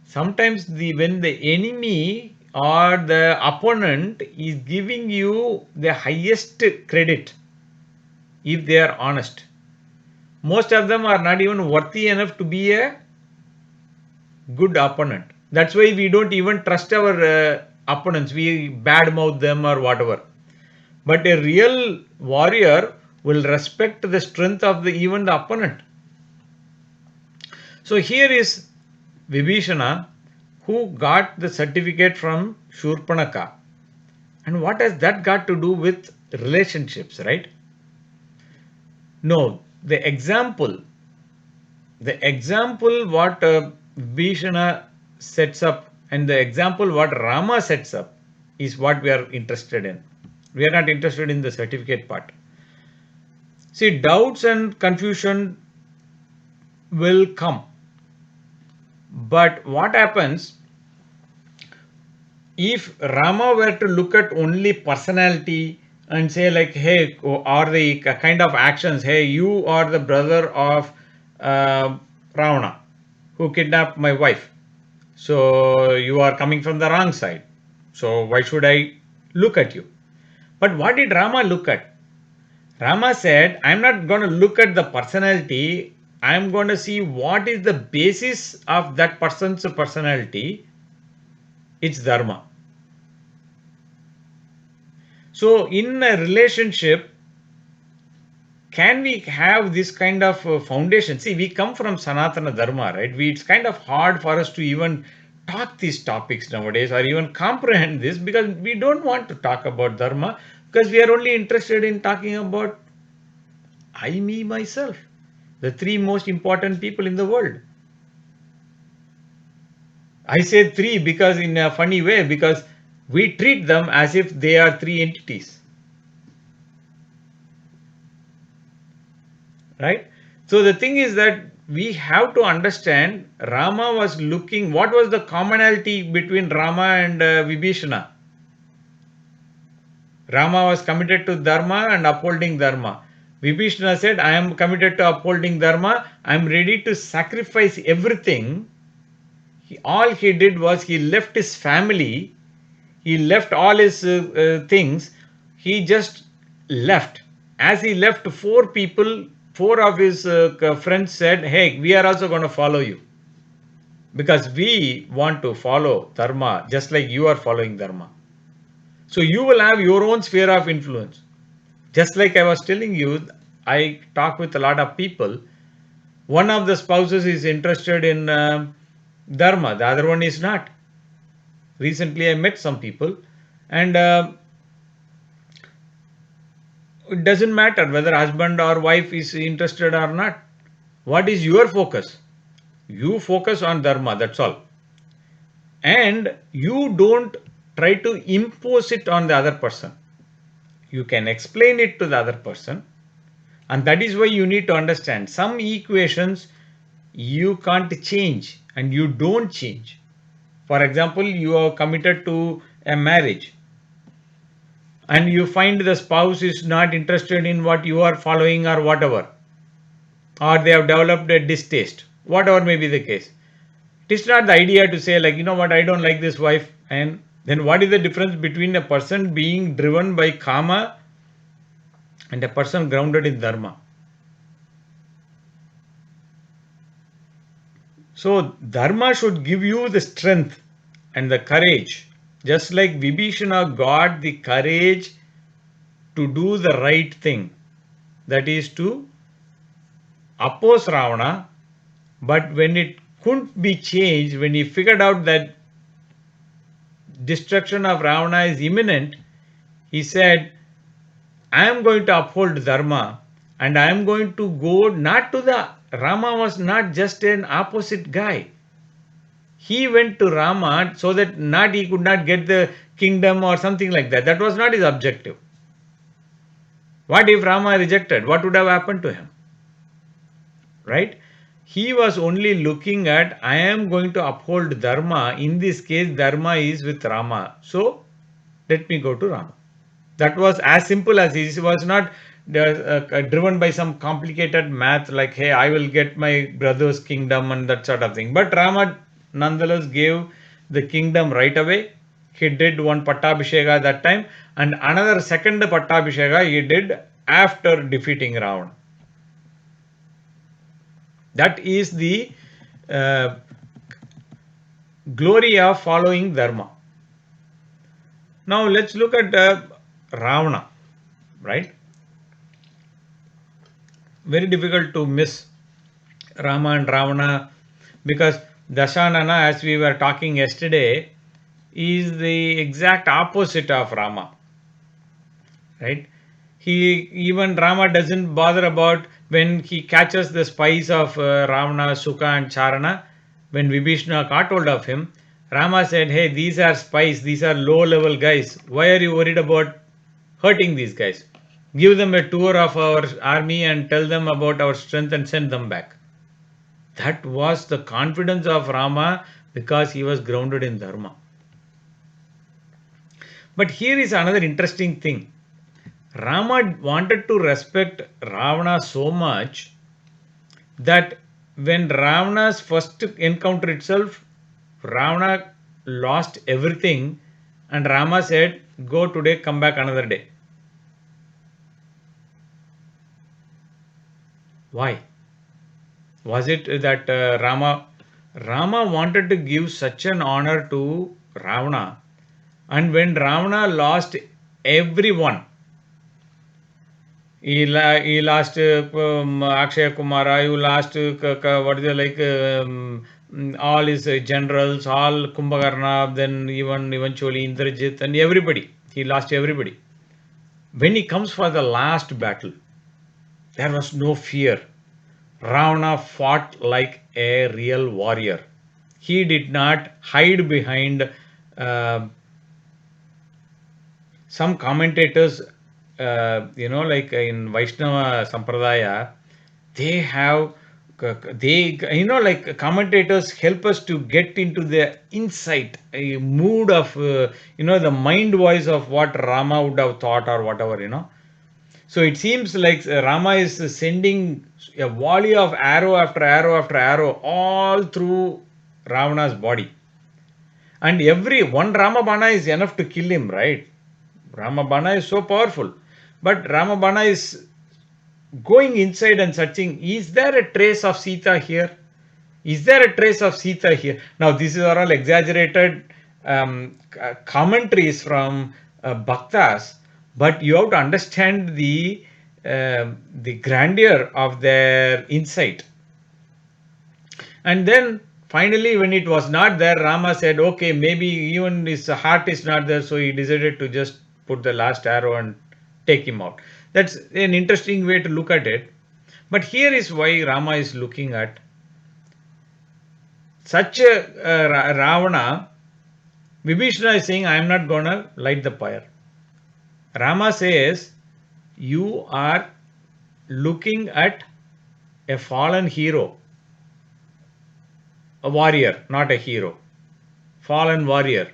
sometimes when the enemy or the opponent is giving you the highest credit, if they are honest, most of them are not even worthy enough to be a good opponent. That's why we don't even trust our opponents. We badmouth them or whatever. But a real warrior will respect the strength of even the opponent. So here is Vibhishana, who got the certificate from Shurpanaka. And what has that got to do with relationships, right? No, the example what Vibhishana sets up and the example what Rama sets up is what we are interested in. We are not interested in the certificate part. See, doubts and confusion will come. But what happens if Rama were to look at only personality and say like, hey, or the kind of actions, hey, you are the brother of Ravana who kidnapped my wife. So you are coming from the wrong side. So why should I look at you? But what did Rama look at? Rama said, I'm not going to look at the personality. I'm going to see what is the basis of that person's personality. It's Dharma. So in a relationship, can we have this kind of foundation? See, we come from Sanatana Dharma, right? It's kind of hard for us to even talk these topics nowadays or even comprehend this because we don't want to talk about Dharma because we are only interested in talking about I, me, myself, the three most important people in the world. I say three because in a funny way, because we treat them as if they are three entities. Right? So the thing is that we have to understand Rama was looking, what was the commonality between Rama and Vibhishana? Rama was committed to Dharma and upholding Dharma. Vibhishana said, I am committed to upholding Dharma. I am ready to sacrifice everything. All he did was he left his family. He left all his things. He just left. As he left, four of his friends said, hey, we are also going to follow you. Because we want to follow Dharma just like you are following Dharma. So you will have your own sphere of influence. Just like I was telling you, I talk with a lot of people. One of the spouses is interested in Dharma, the other one is not. Recently, I met some people, and it doesn't matter whether husband or wife is interested or not. What is your focus? You focus on Dharma, that's all. And you don't try to impose it on the other person. You can explain it to the other person. And that is why you need to understand some equations you can't change and you don't change. For example, you are committed to a marriage and you find the spouse is not interested in what you are following or whatever, or they have developed a distaste, whatever may be the case. It is not the idea to say, like, you know what, I don't like this wife. And then what is the difference between a person being driven by karma and a person grounded in dharma? So, dharma should give you the strength and the courage. Just like Vibhishana got the courage to do the right thing, that is to oppose Ravana, but when it couldn't be changed, when he figured out that destruction of Ravana is imminent, he said, I am going to uphold Dharma and I am going to go not to the. Rama was not just an opposite guy. He went to Rama so that not he could not get the kingdom or something like that. That was not his objective. What if Rama rejected? What would have happened to him? Right? He was only looking at, I am going to uphold Dharma. In this case, Dharma is with Rama. So, let me go to Rama. That was as simple as it was not driven by some complicated math like, hey, I will get my brother's kingdom and that sort of thing. But Rama nonetheless gave the kingdom right away. He did one Pattabhisheka that time, and another second Pattabhisheka he did after defeating Ravana. That is the uh, glory of following Dharma. Now let's look at Ravana, right? Very difficult to miss Rama and Ravana because Dashanana, as we were talking yesterday, is the exact opposite of Rama, right? Even Rama doesn't bother about when he catches the spies of Ravana, Sukha and Charana. When Vibhishana caught hold of him, Rama said, hey, these are spies, these are low level guys. Why are you worried about hurting these guys? Give them a tour of our army and tell them about our strength and send them back. That was the confidence of Rama because he was grounded in Dharma. But here is another interesting thing. Rama wanted to respect Ravana so much that when Ravana's first encounter itself, Ravana lost everything and Rama said, go today, come back another day. Why? Was it that Rama wanted to give such an honor to Ravana, and when Ravana lost everyone, he lost Akshay Kumara, he lost what is it like all his generals, all Kumbhakarna, then even eventually Indrajit and everybody. He lost everybody. When he comes for the last battle, there was no fear. Ravana fought like a real warrior. He did not hide behind some commentators, like in Vaishnava Sampradaya, they have, like commentators help us to get into the insight, a mood of, the mind voice of what Rama would have thought or whatever. So it seems like Rama is sending a volley of arrow after arrow after arrow all through Ravana's body. And every one Ramabana is enough to kill him, right? Ramabana is so powerful. But Ramabana is going inside and searching, is there a trace of Sita here? Is there a trace of Sita here? Now, these are all exaggerated commentaries from Bhaktas, but you have to understand the grandeur of their insight. And then finally, when it was not there, Rama said, okay, maybe even his heart is not there, so he decided to just put the last arrow and take him out. That's an interesting way to look at it. But here is why Rama is looking at such a Ravana. Vibhishana is saying, I am not going to light the fire. Rama says, you are looking at a fallen hero, a warrior, not a hero. fallen warrior,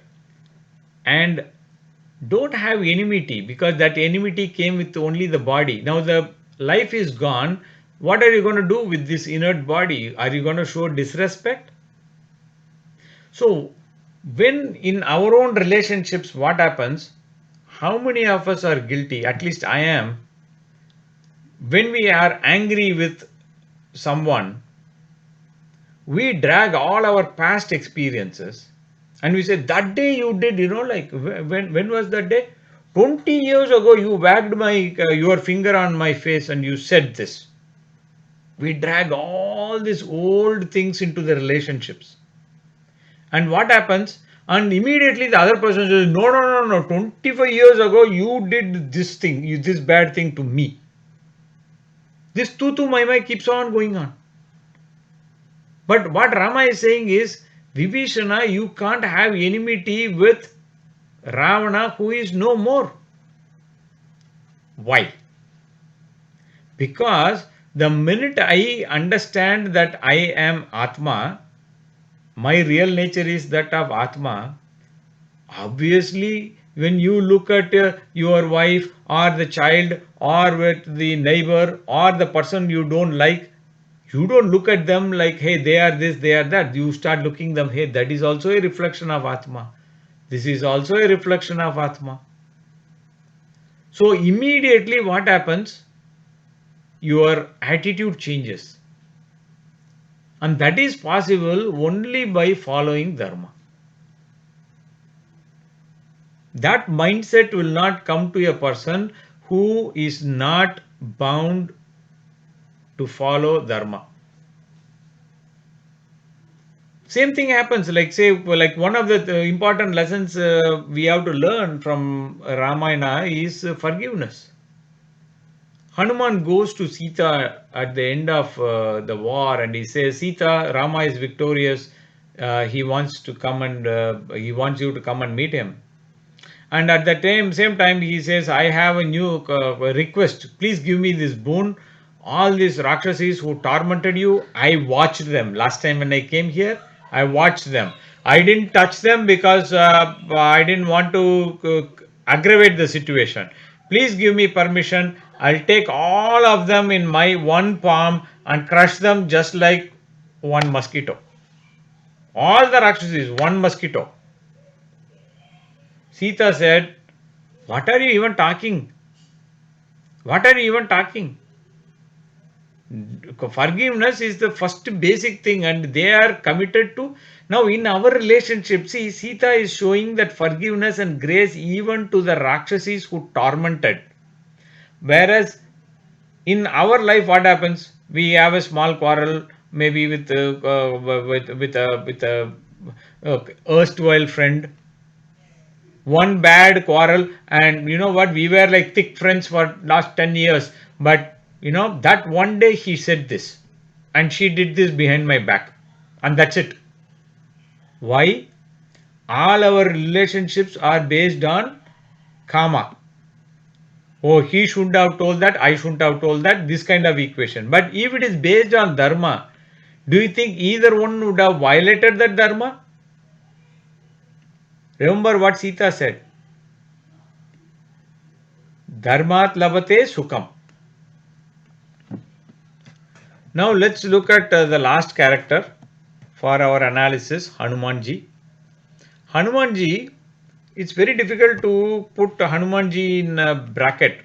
and don't have enmity, because that enmity came with only the body. Now the life is gone. What are you going to do with this inert body? Are you going to show disrespect? So, when in our own relationships, what happens? How many of us are guilty? At least I am. When we are angry with someone, we drag all our past experiences and we say, that day you did, like when was that day? 20 years ago you wagged your finger on my face and you said this. We drag all these old things into the relationships. And what happens? And immediately the other person says, no, no, no, no, 25 years ago you did this thing, this bad thing to me. This tu mai mai keeps on going on. But what Rama is saying is, Vibhishana, you can't have enmity with Ravana who is no more. Why? Because the minute I understand that I am Atma, my real nature is that of Atma, obviously when you look at your wife or the child or with the neighbor or the person you don't like, you don't look at them like, hey, they are this, they are that. You start looking them, hey, that is also a reflection of Atma. This is also a reflection of Atma. So immediately what happens? Your attitude changes. And that is possible only by following Dharma. That mindset will not come to a person who is not bound to follow Dharma. Same thing happens, like say, like one of the important lessons we have to learn from Ramayana is forgiveness. Hanuman goes to Sita at the end of the war and he says, Sita, Rama is victorious. He wants to come and he wants you to come and meet him. And at the same time, he says, I have a new request. Please give me this boon. All these Rakshasas who tormented you, I watched them. Last time when I came here, I watched them. I didn't touch them because I didn't want to aggravate the situation. Please give me permission. I'll take all of them in my one palm and crush them just like one mosquito. All the Rakshasas, one mosquito. Sita said, what are you even talking? What are you even talking? Forgiveness is the first basic thing, and they are committed to. Now, in our relationship, see, Sita is showing that forgiveness and grace even to the Rakshasas who tormented. Whereas in our life, what happens? We have a small quarrel, maybe with a erstwhile friend, one bad quarrel, and you know what, we were like thick friends for last 10 years, but that one day he said this and she did this behind my back, and that's it. Why? All our relationships are based on karma. Oh, he shouldn't have told that, I shouldn't have told that, this kind of equation. But if it is based on dharma, do you think either one would have violated that dharma? Remember what Sita said, dharmat labate sukham. Now let's look at the last character for our analysis, Hanumanji. Hanumanji, it's very difficult to put Hanumanji in a bracket.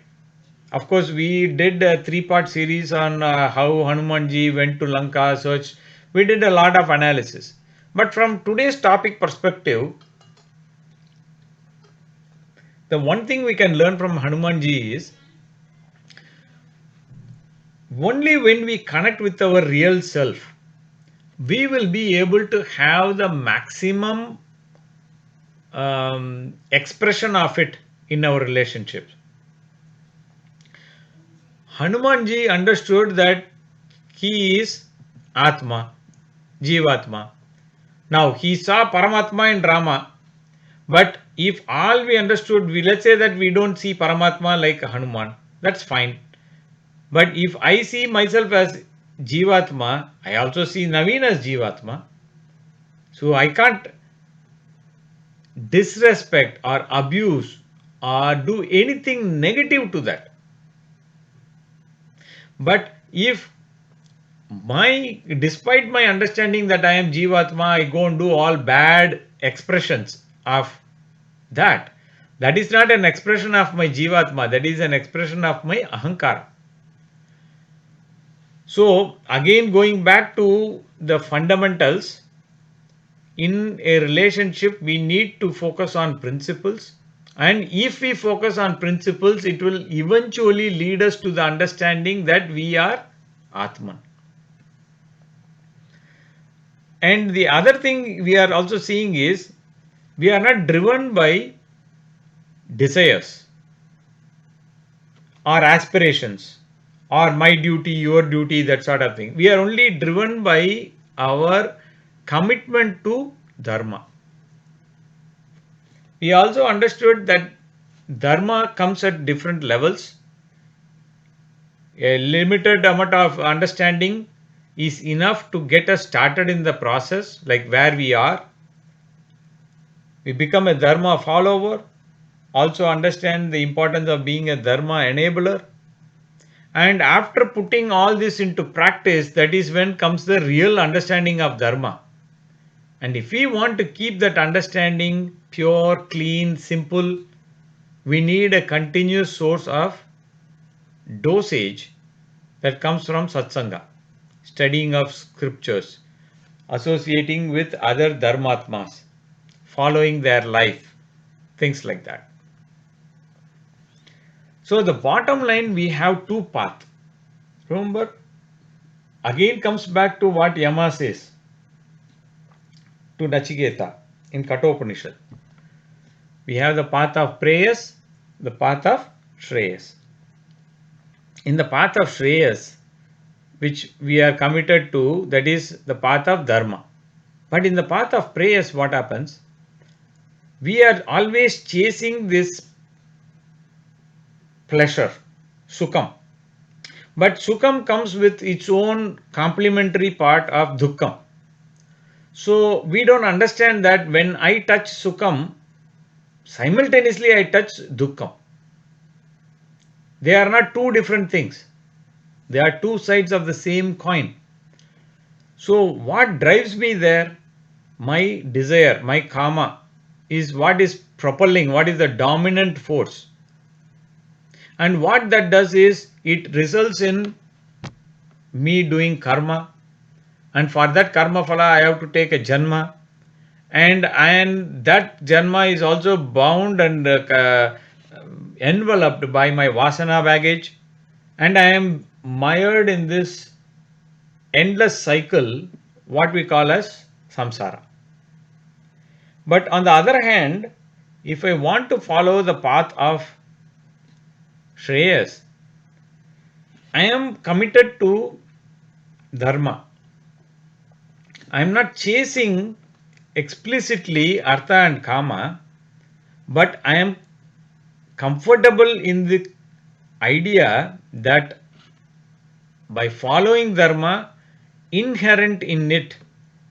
Of course, we did a 3-part series on how Hanumanji went to Lanka, search. We did a lot of analysis. But from today's topic perspective, the one thing we can learn from Hanumanji is only when we connect with our real self, we will be able to have the maximum expression of it in our relationships. Hanumanji understood that he is Atma, Jivatma. Now he saw Paramatma in Rama, but if all we understood, let's say that we don't see Paramatma like Hanuman, that's fine. But if I see myself as Jivatma, I also see Naveen as Jivatma. So I can't disrespect or abuse or do anything negative to that. But if despite my understanding that I am Jivatma, I go and do all bad expressions of that. That is not an expression of my Jivatma, that is an expression of my Ahankara. So, again, going back to the fundamentals, in a relationship, we need to focus on principles. And if we focus on principles, it will eventually lead us to the understanding that we are Atman. And the other thing we are also seeing is we are not driven by desires or aspirations or my duty, your duty, that sort of thing. We are only driven by our commitment to Dharma. We also understood that Dharma comes at different levels. A limited amount of understanding is enough to get us started in the process, like where we are. We become a Dharma follower, also understand the importance of being a Dharma enabler. And after putting all this into practice, that is when comes the real understanding of Dharma. And if we want to keep that understanding pure, clean, simple, we need a continuous source of dosage that comes from satsanga, studying of scriptures, associating with other dharmatmas, following their life, things like that. So the bottom line, we have two paths. Remember, again comes back to what Yama says to Nachiketa in Kathopanishad. We have the path of prayas, the path of Shreyas. In the path of Shreyas, which we are committed to, that is the path of Dharma. But in the path of prayas, what happens? We are always chasing this pleasure, sukham. But sukham comes with its own complementary part of dukkham. So we don't understand that when I touch sukham, simultaneously I touch dukkham. They are not two different things. They are two sides of the same coin. So what drives me there? My desire, my karma is what is propelling, what is the dominant force. And what that does is it results in me doing karma, and for that karma phala I have to take a janma, and that janma is also bound and enveloped by my vasana baggage, and I am mired in this endless cycle, what we call as samsara. But on the other hand, if I want to follow the path of Shreyas, I am committed to Dharma. I am not chasing explicitly Artha and Kama, but I am comfortable in the idea that by following Dharma, inherent in it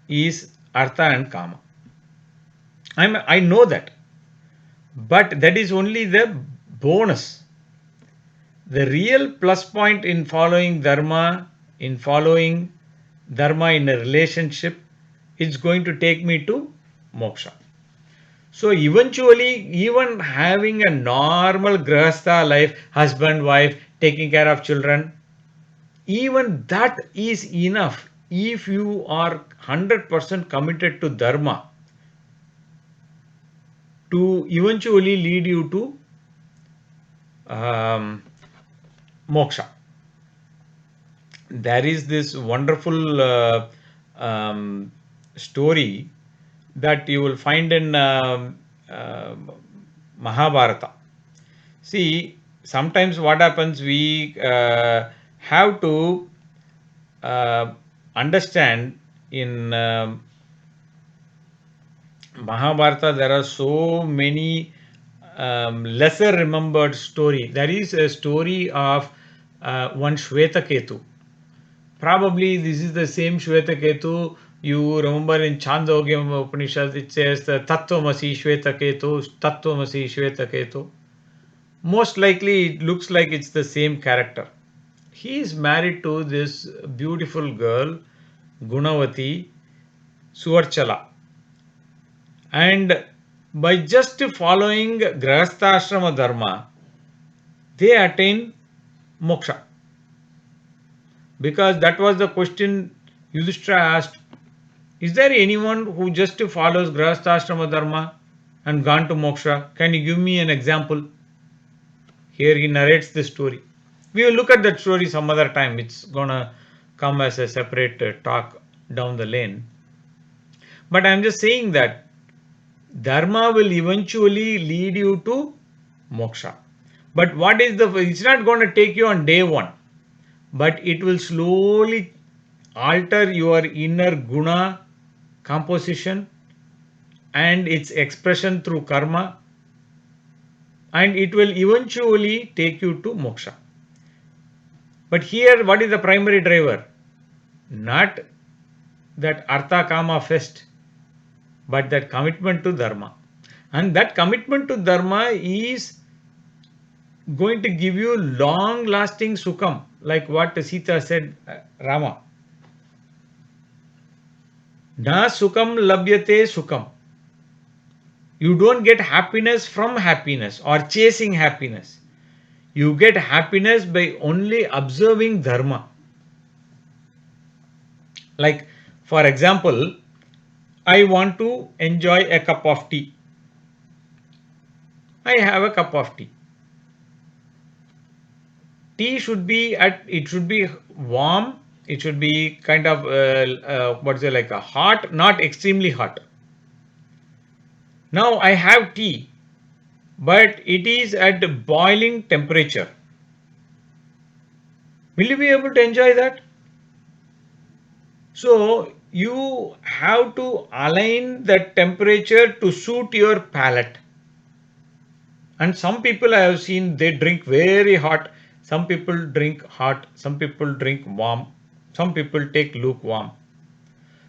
is Artha and Kama. I know that, but that is only the bonus. The real plus point in following Dharma in a relationship, it's going to take me to moksha. So eventually, even having a normal grahastha life, husband, wife, taking care of children, even that is enough if you are 100% committed to Dharma to eventually lead you to moksha. There is this wonderful story that you will find in Mahabharata. See, sometimes what happens, we have to understand in Mahabharata there are so many lesser remembered story. There is a story of one Shvetaketu. Probably this is the same Shvetaketu You remember in Chandogya Upanishad, it says the Tattvamasi Shvetaketu, Tattvamasi Shvetaketu. Most likely, it looks like it's the same character. He is married to this beautiful girl, Gunavati Suvarchala. And by just following Grahasthashrama Dharma, they attain moksha. Because that was the question Yudhishthira asked. Is there anyone who just follows Grahasthashrama Dharma and gone to moksha? Can you give me an example? Here he narrates the story. We will look at that story some other time. It's gonna come as a separate talk down the lane. But I'm just saying that Dharma will eventually lead you to moksha. But what is it's not going to take you on day one, but it will slowly alter your inner guna composition and its expression through karma, and it will eventually take you to moksha. But here, what is the primary driver? Not that artha kama fest, but that commitment to dharma. And that commitment to dharma is going to give you long lasting sukham, like what Sita said, Rama. Na sukham labhyate sukham. You don't get happiness from happiness or chasing happiness. You get happiness by only observing dharma. Like, for example, I want to enjoy a cup of tea. I have a cup of tea. Tea should be it should be warm. It should be kind of like a hot, not extremely hot. Now I have tea, but it is at boiling temperature. Will you be able to enjoy that? So you have to align the temperature to suit your palate. And some people I have seen, they drink very hot. Some people drink hot. Some people drink warm. Some people take lukewarm.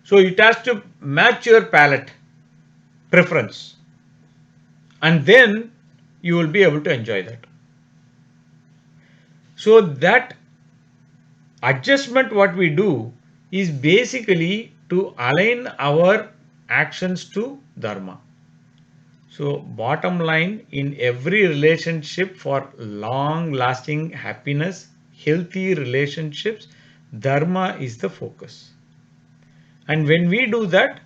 So it has to match your palate preference. And then you will be able to enjoy that. So that adjustment what we do is basically to align our actions to dharma. So bottom line, in every relationship for long lasting happiness, healthy relationships, dharma is the focus. And when we do that,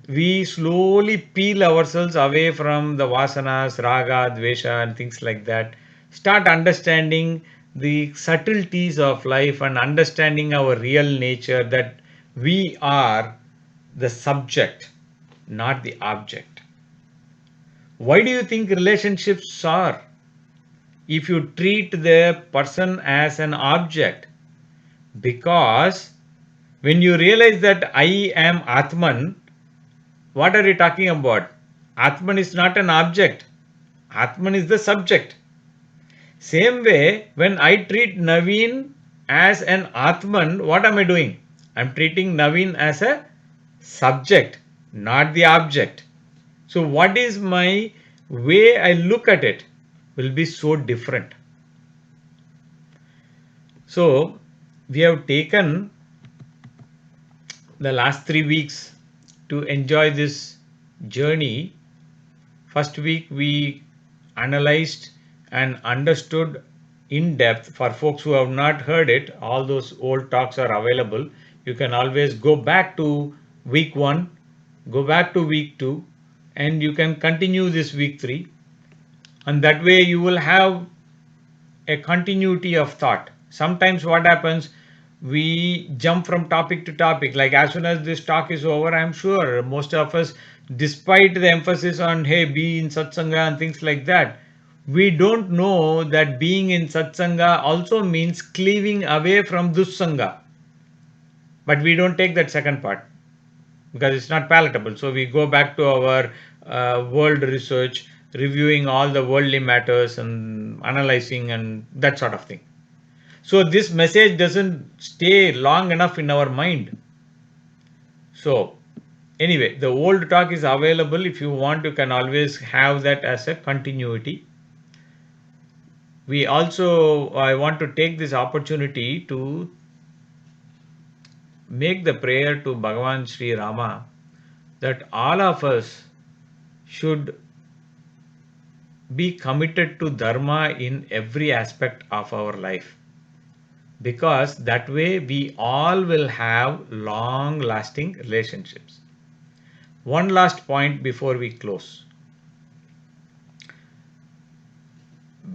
we slowly peel ourselves away from the vasanas, raga, dvesha and things like that. Start understanding the subtleties of life and understanding our real nature, that we are the subject, not the object. Why do you think relationships are? If you treat the person as an object, because when you realize that I am Atman, what are you talking about? Atman is not an object. Atman is the subject. Same way, when I treat Naveen as an Atman, what am I doing? I'm treating Naveen as a subject, not the object. So what is my way I look at it will be so different. So we have taken the last 3 weeks to enjoy this journey. First week we analyzed and understood in depth. For folks who have not heard it, all those old talks are available. You can always go back to week 1, go back to week 2, and you can continue this week 3. And that way you will have a continuity of thought. Sometimes what happens, we jump from topic to topic. Like as soon as this talk is over, I'm sure most of us, despite the emphasis on, hey, be in satsanga and things like that, we don't know that being in satsanga also means cleaving away from dussanga. But we don't take that second part because it's not palatable. So we go back to our world research, reviewing all the worldly matters and analyzing and that sort of thing. So this message doesn't stay long enough in our mind. So, anyway, the old talk is available. If you want, you can always have that as a continuity. I want to take this opportunity to make the prayer to Bhagavan Sri Rama that all of us should be committed to Dharma in every aspect of our life, because that way we all will have long lasting relationships. One last point before we close.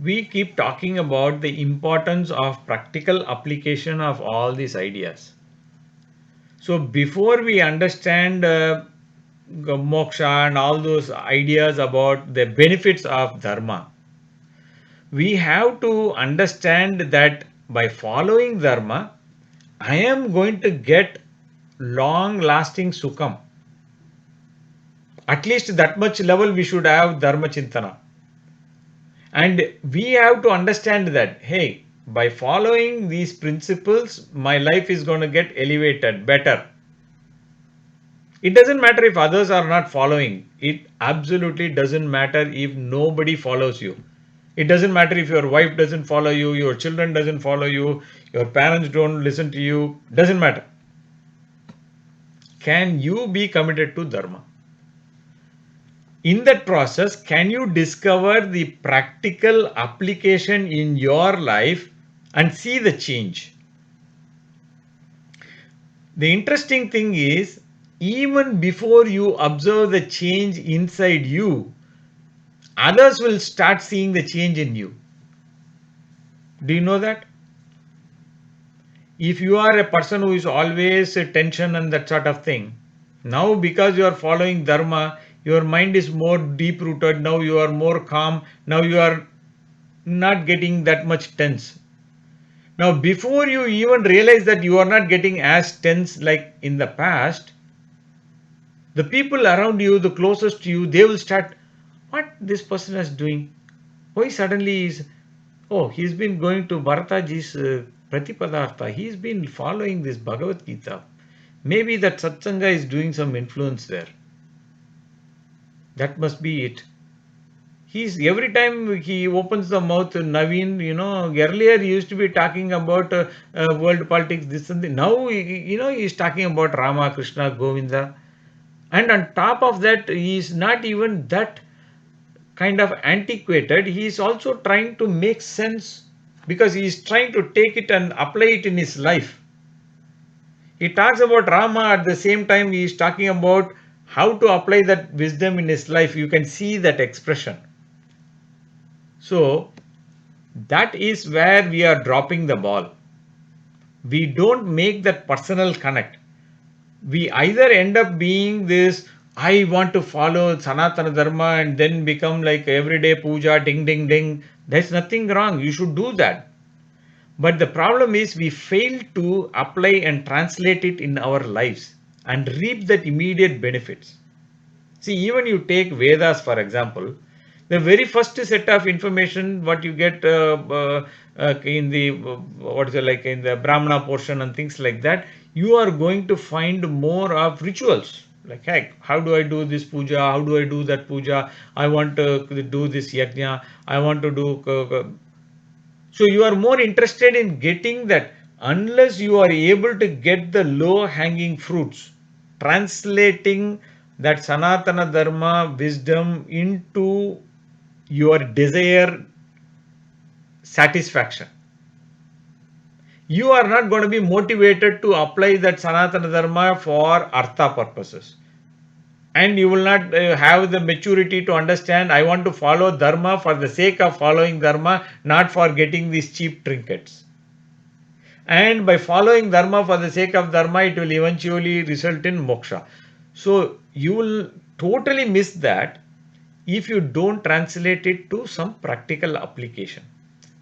We keep talking about the importance of practical application of all these ideas. So before we understand moksha and all those ideas about the benefits of dharma, we have to understand that by following dharma, I am going to get long lasting sukham. At least that much level we should have dharma chintana. And we have to understand that, hey, by following these principles, my life is going to get elevated, better. It doesn't matter if others are not following. It absolutely doesn't matter if nobody follows you. It doesn't matter if your wife doesn't follow you, your children doesn't follow you, your parents don't listen to you. Doesn't matter. Can you be committed to dharma? In that process, can you discover the practical application in your life and see the change? The interesting thing is, even before you observe the change inside you, others will start seeing the change in you. Do you know that? If you are a person who is always tension and that sort of thing, now because you are following dharma, your mind is more deep rooted. Now you are more calm. Now you are not getting that much tense. Now, before you even realize that you are not getting as tense like in the past, the people around you, the closest to you, they will start, what this person is doing? Why suddenly is, oh, he's been going to Bharataji's Pratipadartha. He's been following this Bhagavad Gita. Maybe that Satsanga is doing some influence there. That must be it. He's every time he opens the mouth, Naveen, earlier he used to be talking about world politics, this and that. Now, he's talking about Rama, Krishna, Govinda. And on top of that, he is not even that kind of antiquated. He is also trying to make sense, because he is trying to take it and apply it in his life. He talks about Rama, at the same time he is talking about how to apply that wisdom in his life. You can see that expression. So that is where we are dropping the ball. We don't make that personal connect. We either end up being this, I want to follow Sanatana Dharma and then become like everyday puja, ding, ding, ding. There's nothing wrong. You should do that. But the problem is we fail to apply and translate it in our lives and reap that immediate benefits. See, even you take Vedas, for example, the very first set of information what you get in the what is it, like in the Brahmana portion and things like that, you are going to find more of rituals. Like, heck, how do I do this puja? How do I do that puja? I want to do this yajna. I want to do. So you are more interested in getting that, unless you are able to get the low hanging fruits, translating that Sanatana Dharma wisdom into your desire satisfaction. You are not going to be motivated to apply that Sanatana Dharma for artha purposes. And you will not have the maturity to understand, I want to follow Dharma for the sake of following Dharma, not for getting these cheap trinkets. And by following Dharma for the sake of Dharma, it will eventually result in moksha. So you will totally miss that if you don't translate it to some practical application.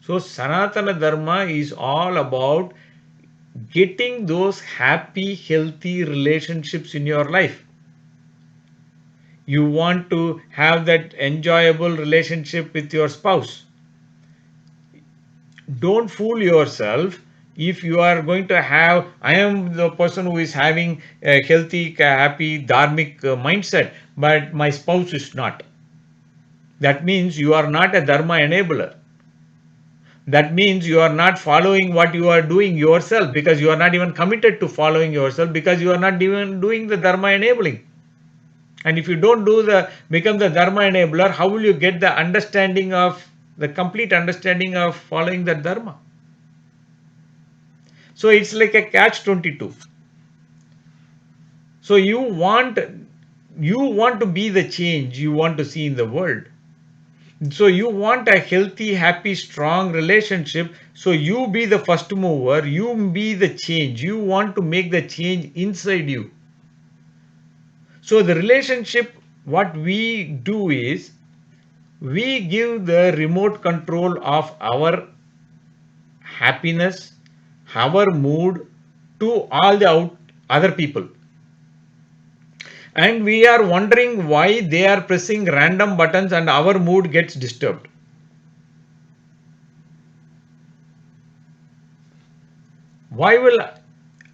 So Sanatana Dharma is all about getting those happy, healthy relationships in your life. You want to have that enjoyable relationship with your spouse. Don't fool yourself. If you are going to have, I am the person who is having a healthy, happy, dharmic mindset, but my spouse is not. That means you are not a dharma enabler. That means you are not following what you are doing yourself, because you are not even committed to following yourself, because you are not even doing the dharma enabling. And if you don't do the become the dharma enabler, how will you get the understanding of the complete understanding of following the dharma? So it's like a catch 22. So you want to be the change you want to see in the world. So you want a healthy, happy, strong relationship. So you be the first mover, you be the change. You want to make the change inside you. So the relationship, what we do is we give the remote control of our happiness, our mood to all the other people. And we are wondering why they are pressing random buttons and our mood gets disturbed. Why will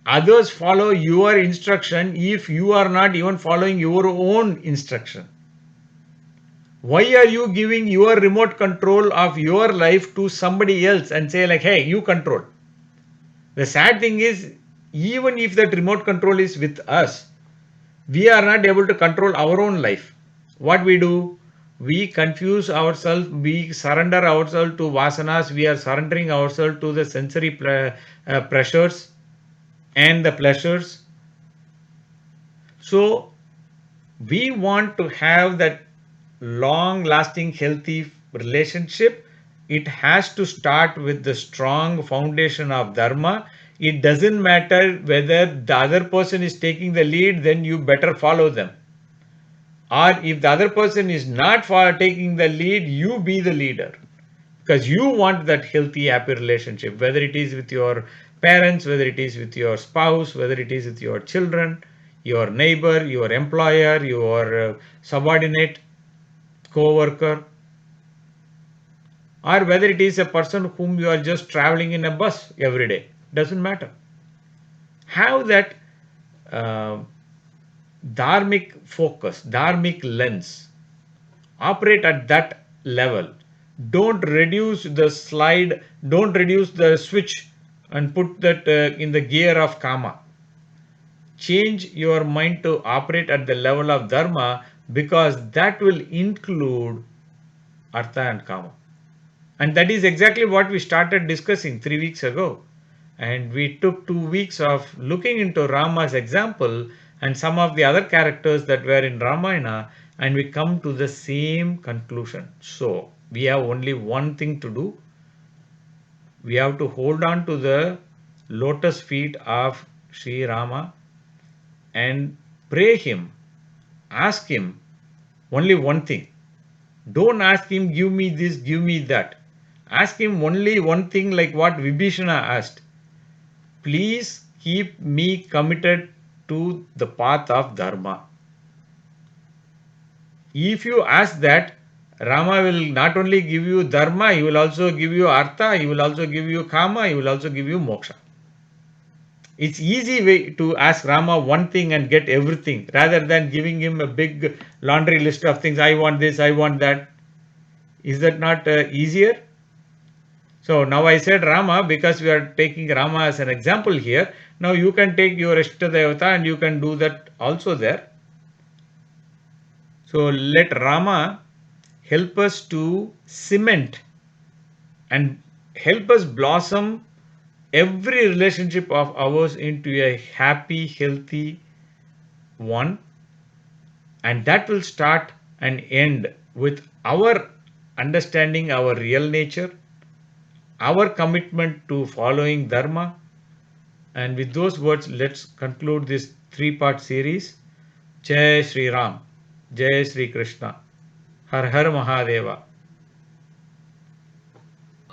others follow your instruction if you are not even following your own instruction? Why are you giving your remote control of your life to somebody else and say like, hey, you control? The sad thing is, even if that remote control is with us, we are not able to control our own life. What we do? We confuse ourselves, we surrender ourselves to vasanas, we are surrendering ourselves to the sensory pressures and the pleasures. So we want to have that long lasting healthy relationship. It has to start with the strong foundation of dharma. It doesn't matter whether the other person is taking the lead, then you better follow them. Or if the other person is not taking the lead, you be the leader, because you want that healthy, happy relationship, whether it is with your parents, whether it is with your spouse, whether it is with your children, your neighbor, your employer, your subordinate, co-worker, or whether it is a person whom you are just traveling in a bus every day. Doesn't matter. Have that uh, dharmic focus, dharmic lens. Operate at that level. Don't reduce the slide, don't reduce the switch and put that in the gear of kama. Change your mind to operate at the level of dharma, because that will include artha and kama. And that is exactly what we started discussing 3 weeks ago. And we took 2 weeks of looking into Rama's example and some of the other characters that were in Ramayana, and we come to the same conclusion. So we have only one thing to do. We have to hold on to the lotus feet of Sri Rama and pray him, ask him only one thing. Don't ask him, give me this, give me that. Ask him only one thing, like what Vibhishana asked. Please keep me committed to the path of Dharma. If you ask that, Rama will not only give you Dharma, he will also give you Artha, he will also give you Kama, he will also give you Moksha. It's easy way to ask Rama one thing and get everything, rather than giving him a big laundry list of things. I want this, I want that. Is that not easier? So now I said Rama because we are taking Rama as an example here. Now you can take your Ishta Devata and you can do that also there. So let Rama help us to cement and help us blossom every relationship of ours into a happy, healthy one. And that will start and end with our understanding our real nature, our commitment to following Dharma. And with those words, let's conclude this 3-part series. Jai Sri Ram, Jai Sri Krishna, Har Har Mahadeva.